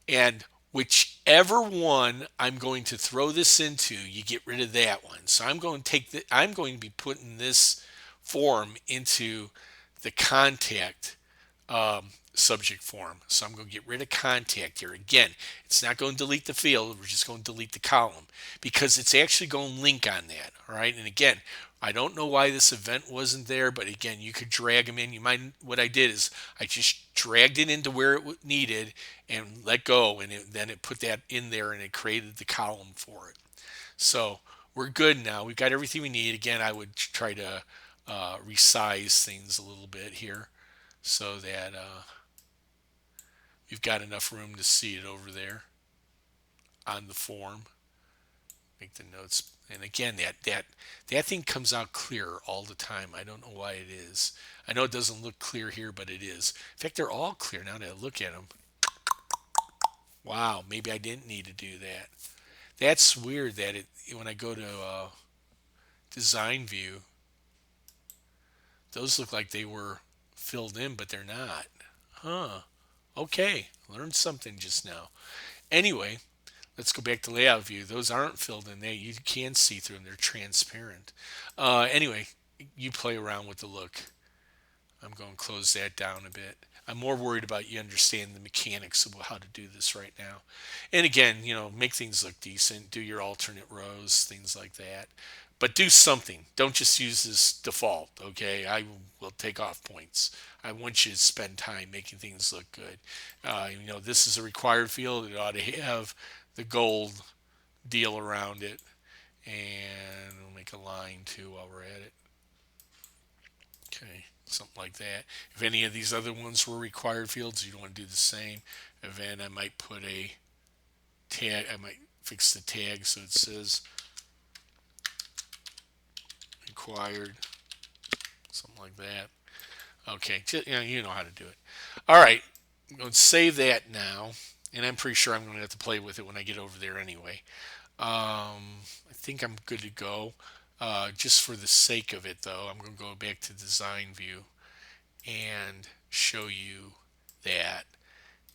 And whichever one I'm going to throw this into, you get rid of that one. So I'm going to be putting this form into the contact subject form. So I'm going to get rid of contact here. Again, it's not going to delete the field. We're just going to delete the column because it's actually going to link on that. All right. And again, I don't know why this event wasn't there, but again, you could drag them in. What I did is I just dragged it into where it needed and let go, and then it put that in there and it created the column for it. So we're good now. We've got everything we need. Again, I would try to resize things a little bit here so that we've got enough room to see it over there on the form. Make the notes, and again, that thing comes out clear all the time. I don't know why it is. I know it doesn't look clear here, but it is. In fact, they're all clear now that I look at them. Wow, maybe I didn't need to do that. That's weird that when I go to design view, those look like they were filled in, but they're not. Huh. Okay, learned something just now. Anyway, let's go back to layout view. Those aren't filled in there. You can see through them. They're transparent. Anyway, you play around with the look. I'm going to close that down a bit. I'm more worried about you understanding the mechanics of how to do this right now. And again, make things look decent. Do your alternate rows, things like that. But do something. Don't just use this default, okay? I will take off points. I want you to spend time making things look good. This is a required field. It ought to have the gold deal around it. And we'll make a line too while we're at it. Okay, something like that. If any of these other ones were required fields, you'd want to do the same. Event, I might put a tag. I might fix the tag so it says required, something like that. Okay, you know how to do it. All right, I'm going to save that now, and I'm pretty sure I'm going to have to play with it when I get over there anyway. I think I'm good to go. Just for the sake of it, though, I'm going to go back to design view and show you that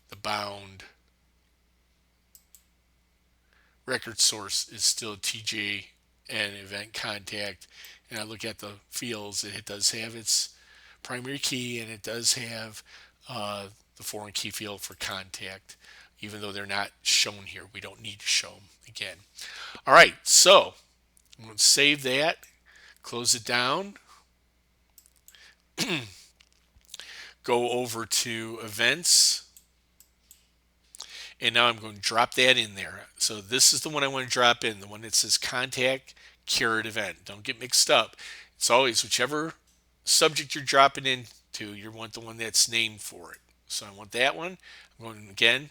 the bound record source is still TJ and event contact. And I look at the fields, and it does have its primary key, and it does have the foreign key field for contact, even though they're not shown here. We don't need to show them again. All right, so I'm going to save that, close it down, go over to events, and now I'm going to drop that in there. So this is the one I want to drop in, the one that says contact cured event. Don't get mixed up. It's always whichever subject you're dropping into, you want the one that's named for it. So I want that one. I'm going to, again,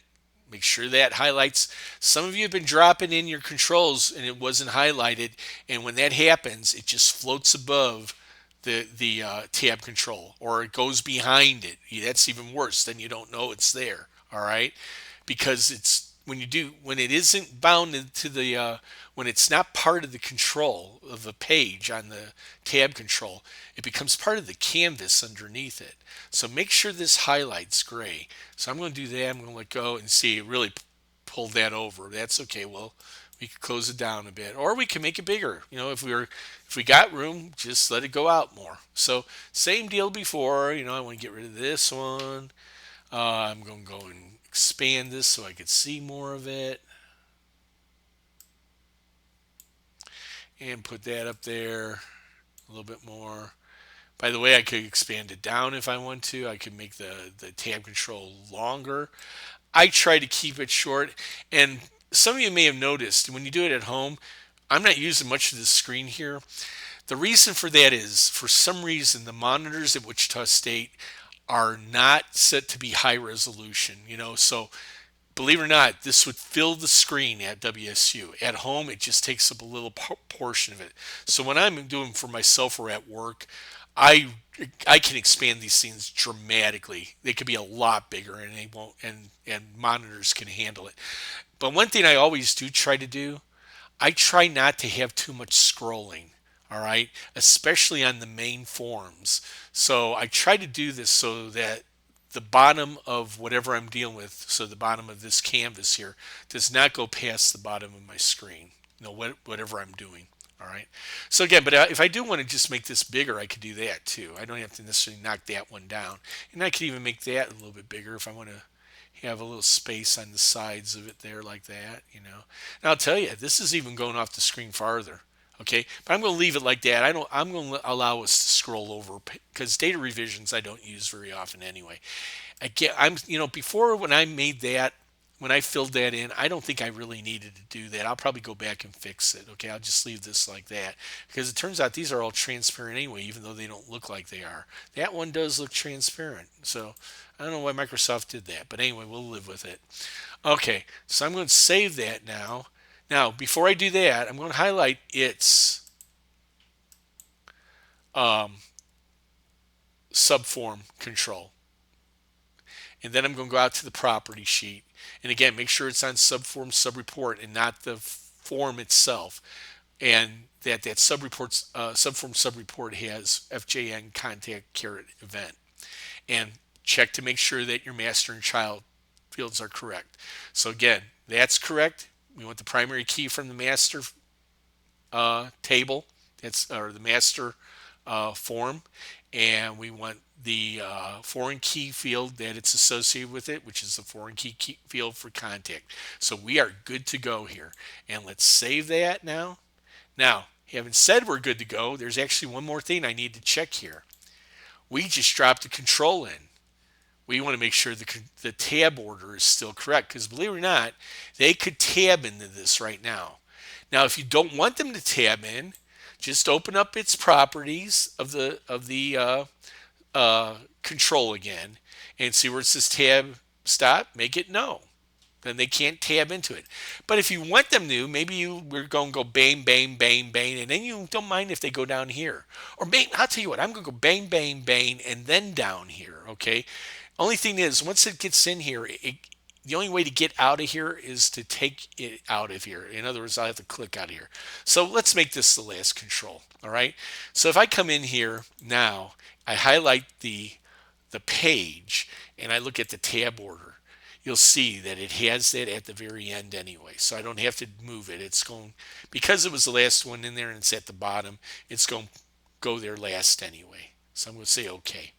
make sure that highlights. Some of you have been dropping in your controls and it wasn't highlighted. And when that happens, it just floats above the tab control, or it goes behind it. That's even worse. Then you don't know it's there. All right, because it's when it isn't bound to the when it's not part of the control of a page on the tab control, it becomes part of the canvas underneath it. So make sure this highlights gray. So I'm going to do that. I'm going to let go and see it really pull that over. That's okay. Well, we could close it down a bit, or we can make it bigger. If we got room, just let it go out more. So same deal before. I want to get rid of this one. I'm going to go and expand this so I could see more of it, and put that up there a little bit more. By the way, I could expand it down if I want to. I could make the tab control longer. I try to keep it short. And some of you may have noticed when you do it at home, I'm not using much of the screen here. The reason for that is, for some reason, the monitors at Wichita State are not set to be high resolution. So believe it or not, this would fill the screen at WSU. At home, it just takes up a little portion of it. So when I'm doing for myself or at work, I I can expand these things dramatically. They could be a lot bigger, and they won't, and monitors can handle it. But one thing I always do try to do, I try not to have too much scrolling. All right, especially on the main forms. So I try to do this so that the bottom of whatever I'm dealing with, so the bottom of this canvas here, does not go past the bottom of my screen. Whatever I'm doing. All right. So again, but if I do want to just make this bigger, I could do that too. I don't have to necessarily knock that one down, and I could even make that a little bit bigger if I want to have a little space on the sides of it there like that. And I'll tell you, this is even going off the screen farther. Okay, but I'm going to leave it like that. I'm going to allow us to scroll over because data revisions I don't use very often anyway. Again, before when I made that, when I filled that in, I don't think I really needed to do that. I'll probably go back and fix it. Okay, I'll just leave this like that because it turns out these are all transparent anyway, even though they don't look like they are. That one does look transparent. So I don't know why Microsoft did that, but anyway, we'll live with it. Okay, so I'm going to save that now. Now, before I do that, I'm going to highlight its um, subform control. And then I'm going to go out to the property sheet. And again, make sure it's on subform subreport and not the form itself. And that subform subreport has FJN contact caret event. And check to make sure that your master and child fields are correct. So again, that's correct. We want the primary key from the master table, or the master form, and we want the foreign key field that it's associated with it, which is the foreign key field for contact. So we are good to go here, and let's save that now. Now, having said we're good to go, there's actually one more thing I need to check here. We just dropped the control in. We want to make sure the tab order is still correct, because believe it or not, they could tab into this right now. Now, if you don't want them to tab in, just open up its properties of the control again and see where it says tab stop. Make it no. Then they can't tab into it. But if you want them to, maybe we're going to go bang, bang, bang, bang, and then you don't mind if they go down here. Or I'll tell you what, I'm going to go bang, bang, bang, and then down here. Okay. Only thing is, once it gets in here, the only way to get out of here is to take it out of here. In other words, I have to click out of here. So let's make this the last control. All right. So if I come in here now, I highlight the page and I look at the tab order, you'll see that it has that at the very end anyway. So I don't have to move it. It's going, because it was the last one in there and it's at the bottom, it's going to go there last anyway. So I'm going to say okay.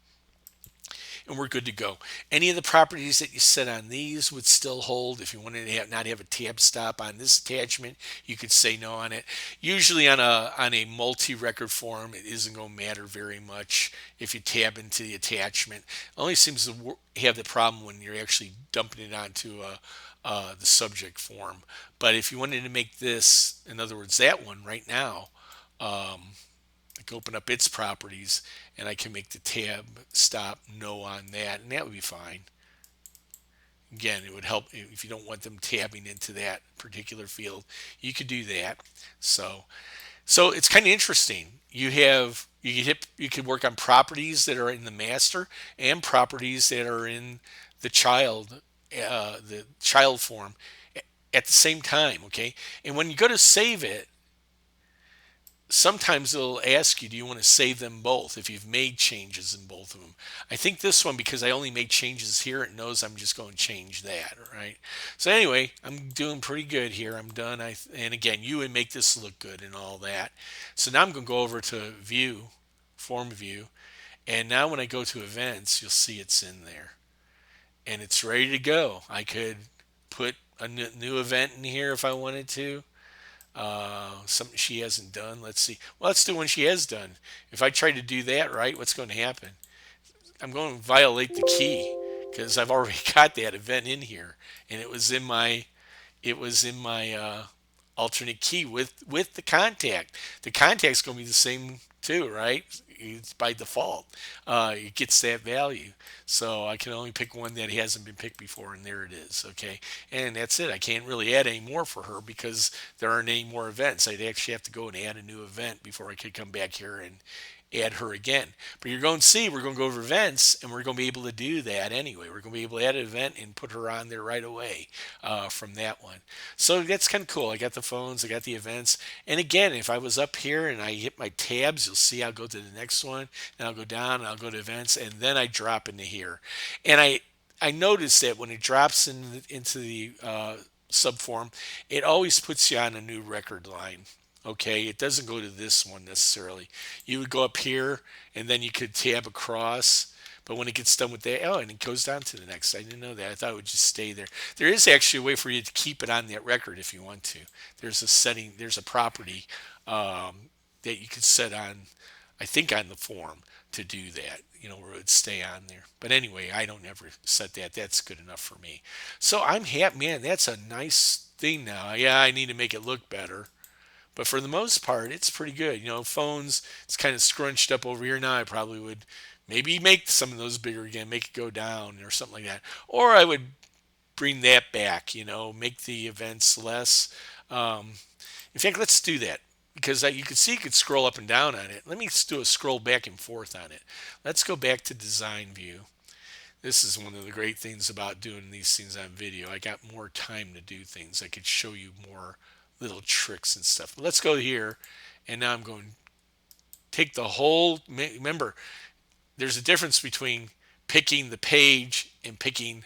And we're good to go. Any of the properties that you set on these would still hold. If you wanted to not have a tab stop on this attachment, you could say no on it. Usually on a multi-record form, it isn't going to matter very much if you tab into the attachment. It only seems to have the problem when you're actually dumping it onto the subject form. But if you wanted to make this, in other words, that one right now, I can open up its properties and I can make the tab stop no on that, and that would be fine. Again, it would help if you don't want them tabbing into that particular field. You could do that. So it's kind of interesting. You have You could work on properties that are in the master and properties that are in the child form at the same time. Okay, and when you go to save it, sometimes it'll ask you, do you want to save them both if you've made changes in both of them? I think this one, because I only made changes here, it knows I'm just going to change that, right? So anyway, I'm doing pretty good here. I'm done. And again, you would make this look good and all that. So now I'm going to go over to view, form view. And now when I go to events, you'll see it's in there and it's ready to go. I could put a new event in here if I wanted to. Something she hasn't done. Let's see. Well, let's do one she has done. If I try to do that, right, what's going to happen? I'm going to violate the key because I've already got that event in here, and it was in my alternate key with the contact. The contact's going to be the same too, right? It's by default. It gets that value. So I can only pick one that hasn't been picked before, and there it is. Okay, and that's it. I can't really add any more for her because there aren't any more events. I'd actually have to go and add a new event before I could come back here and add her again. But you're going to see we're going to go over events, and we're going to be able to do that anyway. We're going to be able to add an event and put her on there right away from that one. So that's kind of cool. I got the phones, I got the events. And again, if I was up here and I hit my tabs, you'll see I'll go to the next one, and I'll go down, and I'll go to events, and then I drop into here. And I noticed that when it drops into the subform, it always puts you on a new record line. Okay, it doesn't go to this one necessarily. You would go up here and then you could tab across. But when it gets done with that, oh, and it goes down to the next. I didn't know that. I thought it would just stay there. There is actually a way for you to keep it on that record if you want to. There's a setting, there's a property that you could set on, I think, on the form to do that, where it would stay on there. But anyway, I don't ever set that. That's good enough for me. So I'm happy, man, that's a nice thing now. Yeah, I need to make it look better. But for the most part, it's pretty good. Phones, it's kind of scrunched up over here now. I probably would maybe make some of those bigger again, make it go down or something like that. Or I would bring that back, make the events less. In fact, let's do that because you can see you could scroll up and down on it. Let me just do a scroll back and forth on it. Let's go back to design view. This is one of the great things about doing these things on video. I got more time to do things. I could show you more little tricks and stuff. But let's go here, and now I'm going to take the whole, remember, there's a difference between picking the page and picking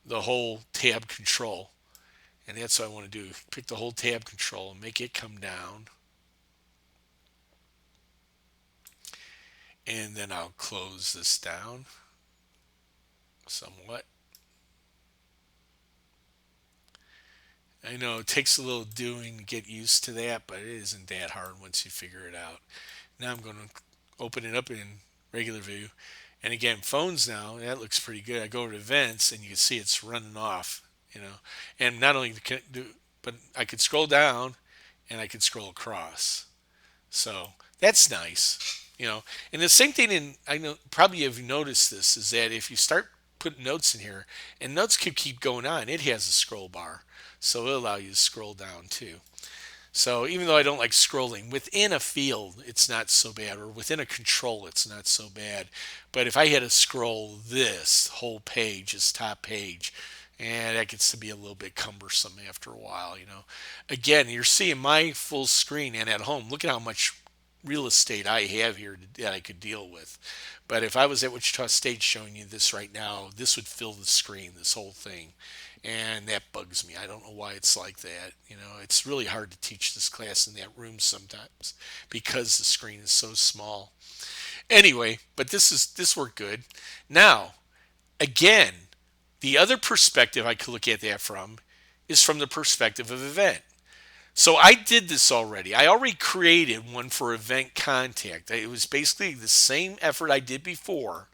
the whole tab control. And that's what I want to do. Pick the whole tab control and make it come down. And then I'll close this down somewhat. I know it takes a little doing to get used to that, but it isn't that hard once you figure it out. Now I'm going to open it up in regular view. And again, phones now, that looks pretty good. I go over to events and you can see it's running off, And not only can do, but I could scroll down and I could scroll across. So that's nice. And the same thing I know probably you've noticed this is that if you start putting notes in here and notes could keep going on, it has a scroll bar. So it'll allow you to scroll down too. So even though I don't like scrolling, within a field, it's not so bad, or within a control, it's not so bad. But if I had to scroll this whole page, this top page, and that gets to be a little bit cumbersome after a while. Again, you're seeing my full screen and at home. Look at how much real estate I have here that I could deal with. But if I was at Wichita State showing you this right now, this would fill the screen, this whole thing. And that bugs me. I don't know why it's like that. It's really hard to teach this class in that room sometimes because the screen is so small. Anyway, but this worked good. Now, again, the other perspective I could look at that from is from the perspective of event. So I did this already. I already created one for event contact. It was basically the same effort I did before.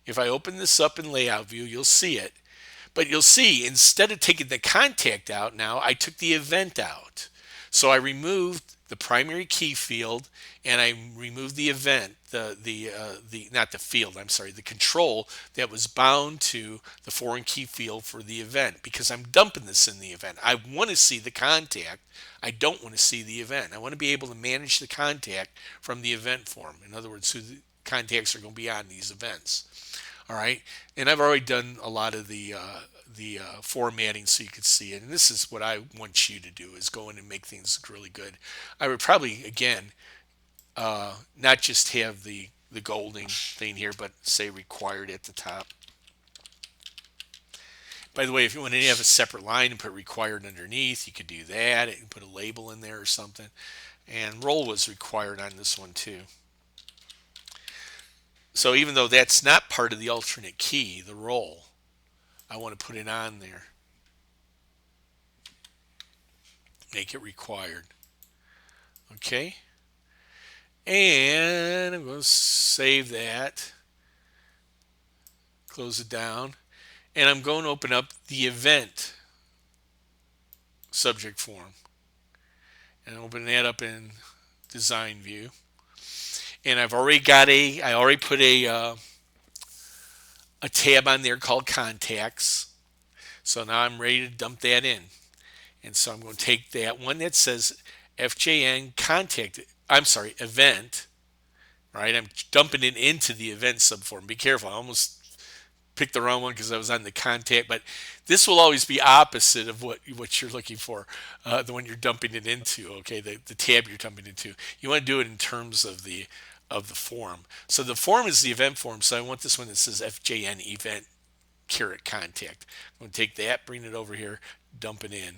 If I open this up in layout view, you'll see it. But you'll see, instead of taking the contact out now, I took the event out. So I removed the primary key field, and I remove the event, the not the field, I'm sorry, the control that was bound to the foreign key field for the event, because I'm dumping this in the event. I want to see the contact. I don't want to see the event. I want to be able to manage the contact from the event form. In other words, who the contacts are going to be on these events. All right, and I've already done a lot of the formatting so you could see it. And this is what I want you to do: is go in and make things look really good. I would probably again not just have the golding thing here, but say required at the top. By the way, if you want to have a separate line and put required underneath, you could do that and put a label in there or something. And roll was required on this one too. So even though that's not part of the alternate key, the roll, I want to put it on there. Make it required. Okay. And I'm going to save that. Close it down. And I'm going to open up the event subject form. And open that up in design view. And I already put a tab on there called contacts. So now I'm ready to dump that in. And so I'm going to take that one that says FJN contact, I'm sorry, event, right? I'm dumping it into the event subform. Be careful. I almost picked the wrong one because I was on the contact, but this will always be opposite of what you're looking for, the one you're dumping it into, okay, the tab you're dumping into. You want to do it in terms of the form. So the form is the event form, so I want this one that says FJN event contact. I'm going to take that, bring it over here, dump it in.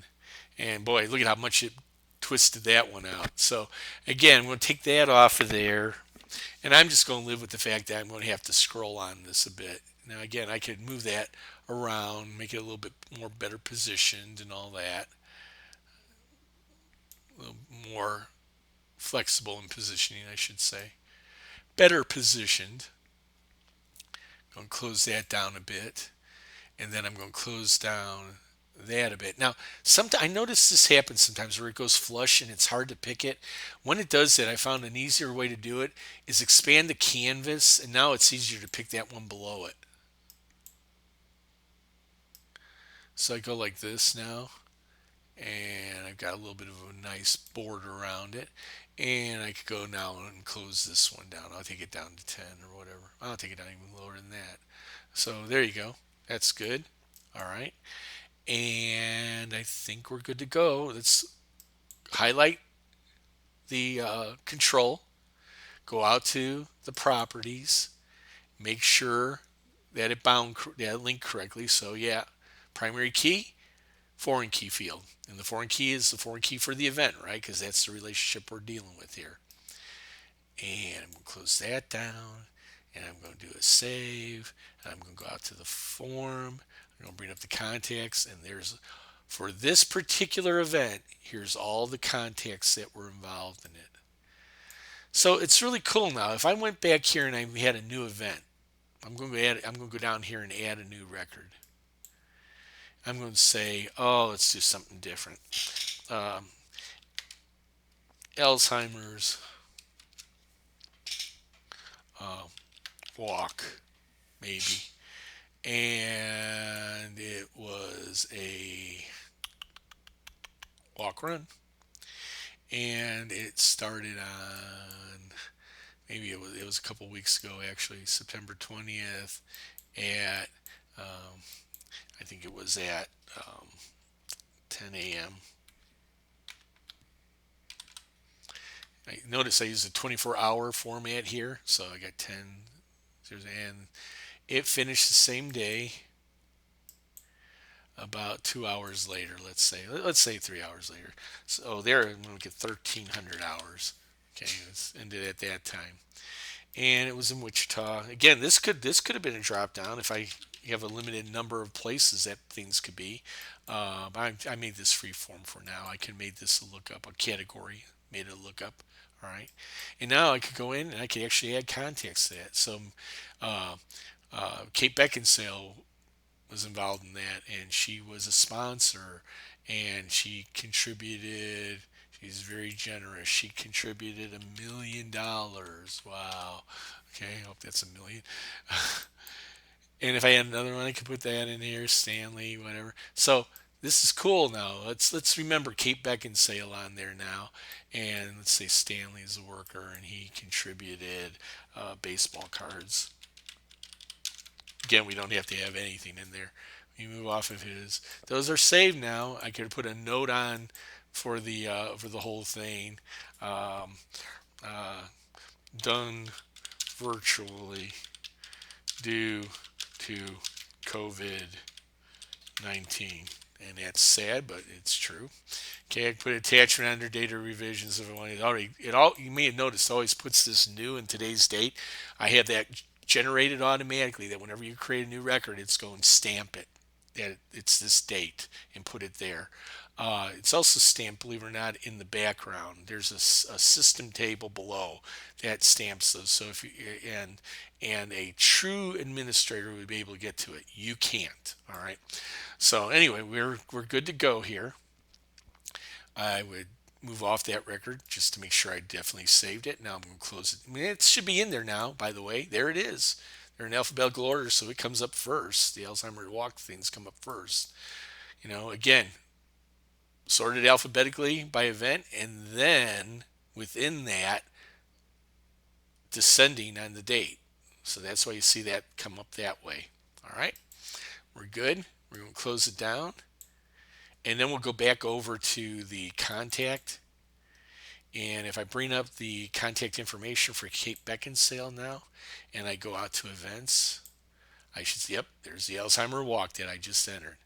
And boy, look at how much it twisted that one out. So again, I'm going to take that off of there. And I'm just going to live with the fact that I'm going to have to scroll on this a bit. Now again, I could move that around, make it a little bit more better positioned and all that. A little more flexible in positioning, I should say. Better positioned. I'm going to close that down a bit. And then I'm going to close down that a bit. Now, sometimes I notice this happens sometimes where it goes flush and it's hard to pick it. When it does that, I found an easier way to do it is expand the canvas, and now it's easier to pick that one below it. So I go like this now, and I've got a little bit of a nice border around it. And I could go now and close this one down. I'll take it down to 10 or whatever. I'll take it down even lower than that. So there you go. That's good. All right. And I think we're good to go. Let's highlight the control, go out to the properties, make sure that it bound that link correctly. So yeah, primary key, foreign key field, and the foreign key is the foreign key for the event, right? Because that's the relationship we're dealing with here. And I'm going to close that down, and I'm going to do a save, and I'm going to go out to the form. I'm going to bring up the contacts, and there's, for this particular event, here's all the contacts that were involved in it. So it's really cool now. If I went back here and I had a new event, I'm going to go down here and add a new record. I'm going to say, oh, let's do something different. Alzheimer's walk, maybe. And it was a walk run. And it started on, maybe it was a couple weeks ago actually, September 20th at, I think it was at 10 a.m. Notice I used a 24-hour format here, so I got 10, and it finished the same day. About 2 hours later, let's say 3 hours later. So there, I'm going to get 1,300 hours. Okay, it's ended at that time, and it was in Wichita. Again, this could have been a drop down if I have a limited number of places that things could be. I made this free form for now. I could make this a lookup, a category, made it a lookup. All right, and now I could go in and I could actually add context to that. So Kate Beckinsale was involved in that, and she was a sponsor, and she contributed. She's very generous. She contributed $1 million. Wow. Okay, I hope that's a million. And if I had another one, I could put that in here, Stanley, whatever. So this is cool now. Let's remember Kate Beckinsale on there now, and let's say Stanley is a worker, and he contributed baseball cards. Again, we don't have to have anything in there. We move off of his. Those are saved now. I could put a note on for the whole thing. Um, uh, Done virtually due to COVID-19. And that's sad, but it's true. Okay, I put attachment under data revisions if I want. You may have noticed, it always puts this new in today's date. I have that generated automatically that whenever you create a new record, it's going to stamp it that it's this date and put it there. It's also stamped, believe it or not, in the background. There's a system table below that stamps those. So if you, and a true administrator would be able to get to it. You can't. All right. So anyway, we're good to go here. I would move off that record just to make sure I definitely saved it. Now I'm going to close it. I mean, it should be in there now, by the way. There it is. They're in alphabetical order, so it comes up first. The Alzheimer's walk things come up first. Again, sorted alphabetically by event, and then within that, descending on the date. So that's why you see that come up that way. All right, we're good. We're going to close it down. And then we'll go back over to the contact. And if I bring up the contact information for Kate Beckinsale now, and I go out to events, I should see, yep, there's the Alzheimer walk that I just entered.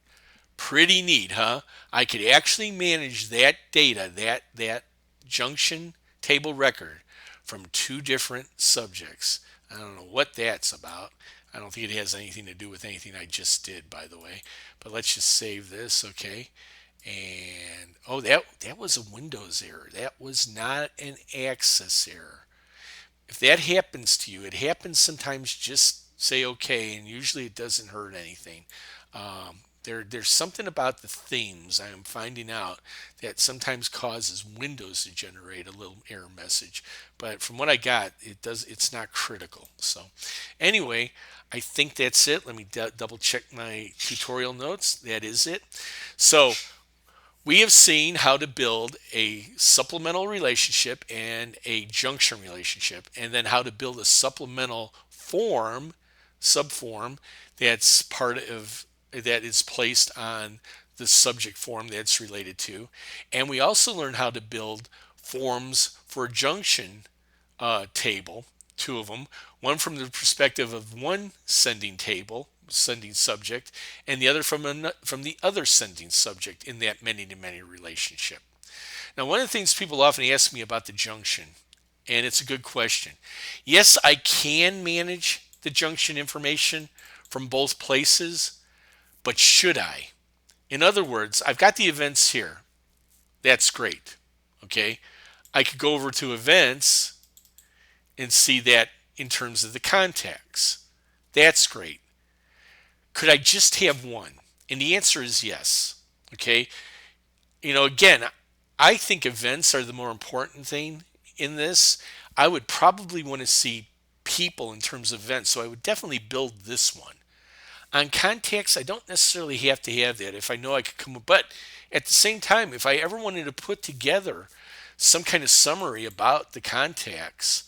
Pretty neat, huh? I could actually manage that data, that junction table record from two different subjects. I don't know what that's about. I don't think it has anything to do with anything I just did, by the way. But let's just save this, okay? And oh, that was a Windows error. That was not an access error. If that happens to you, it happens sometimes. Just say okay, and usually it doesn't hurt anything. There's something about the themes I am finding out that sometimes causes Windows to generate a little error message. But from what I got, it's not critical. So anyway, I think that's it. Let me double check my tutorial notes. That is it. So we have seen how to build a supplemental relationship and a junction relationship, and then how to build a supplemental subform that is placed on the subject form that's related to. And we also learned how to build forms for a junction table, two of them, one from the perspective of one sending subject, and the other from the other sending subject in that many-to-many relationship. Now, one of the things people often ask me about the junction, and it's a good question. Yes, I can manage the junction information from both places, but should I? In other words, I've got the events here. That's great. Okay. I could go over to events and see that in terms of the contacts. That's great. Could I just have one? And the answer is yes. Okay. Again, I think events are the more important thing in this. I would probably want to see people in terms of events, so I would definitely build this one. On contacts, I don't necessarily have to have that if I know I could come up. But at the same time, if I ever wanted to put together some kind of summary about the contacts,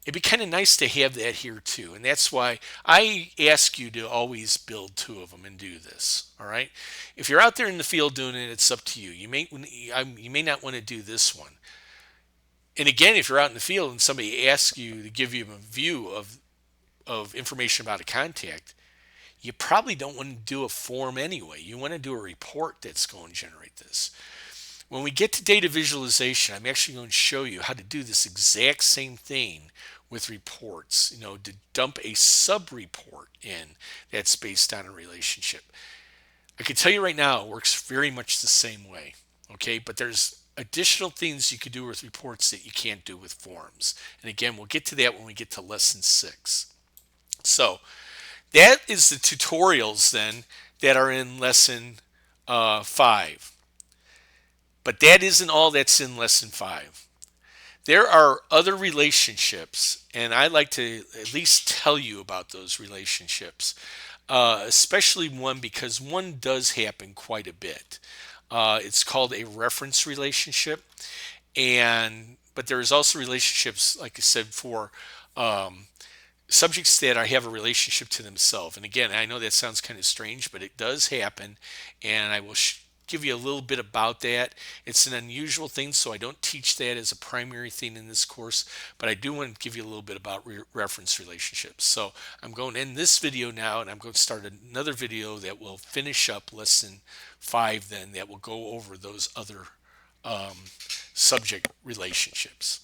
it'd be kind of nice to have that here too. And that's why I ask you to always build two of them and do this. All right. If you're out there in the field doing it, it's up to you. You may not want to do this one. And again, if you're out in the field and somebody asks you to give you a view of information about a contact, you probably don't want to do a form anyway. You want to do a report that's going to generate this. When we get to data visualization, I'm actually going to show you how to do this exact same thing with reports, to dump a sub-report in that's based on a relationship. I can tell you right now, it works very much the same way, okay? But there's additional things you could do with reports that you can't do with forms. And again, we'll get to that when we get to lesson 6. So that is the tutorials then that are in lesson 5. But that isn't all that's in lesson 5. There are other relationships, and I like to at least tell you about those relationships, especially one because one does happen quite a bit. It's called a reference relationship, and but there's also relationships, like I said, for um, subjects that I have a relationship to themselves. And again, I know that sounds kind of strange, but it does happen, and I will give you a little bit about that. It's an unusual thing, so I don't teach that as a primary thing in this course, but I do want to give you a little bit about reference relationships. So I'm going to end this video now, and I'm going to start another video that will finish up lesson 5 then, that will go over those other subject relationships.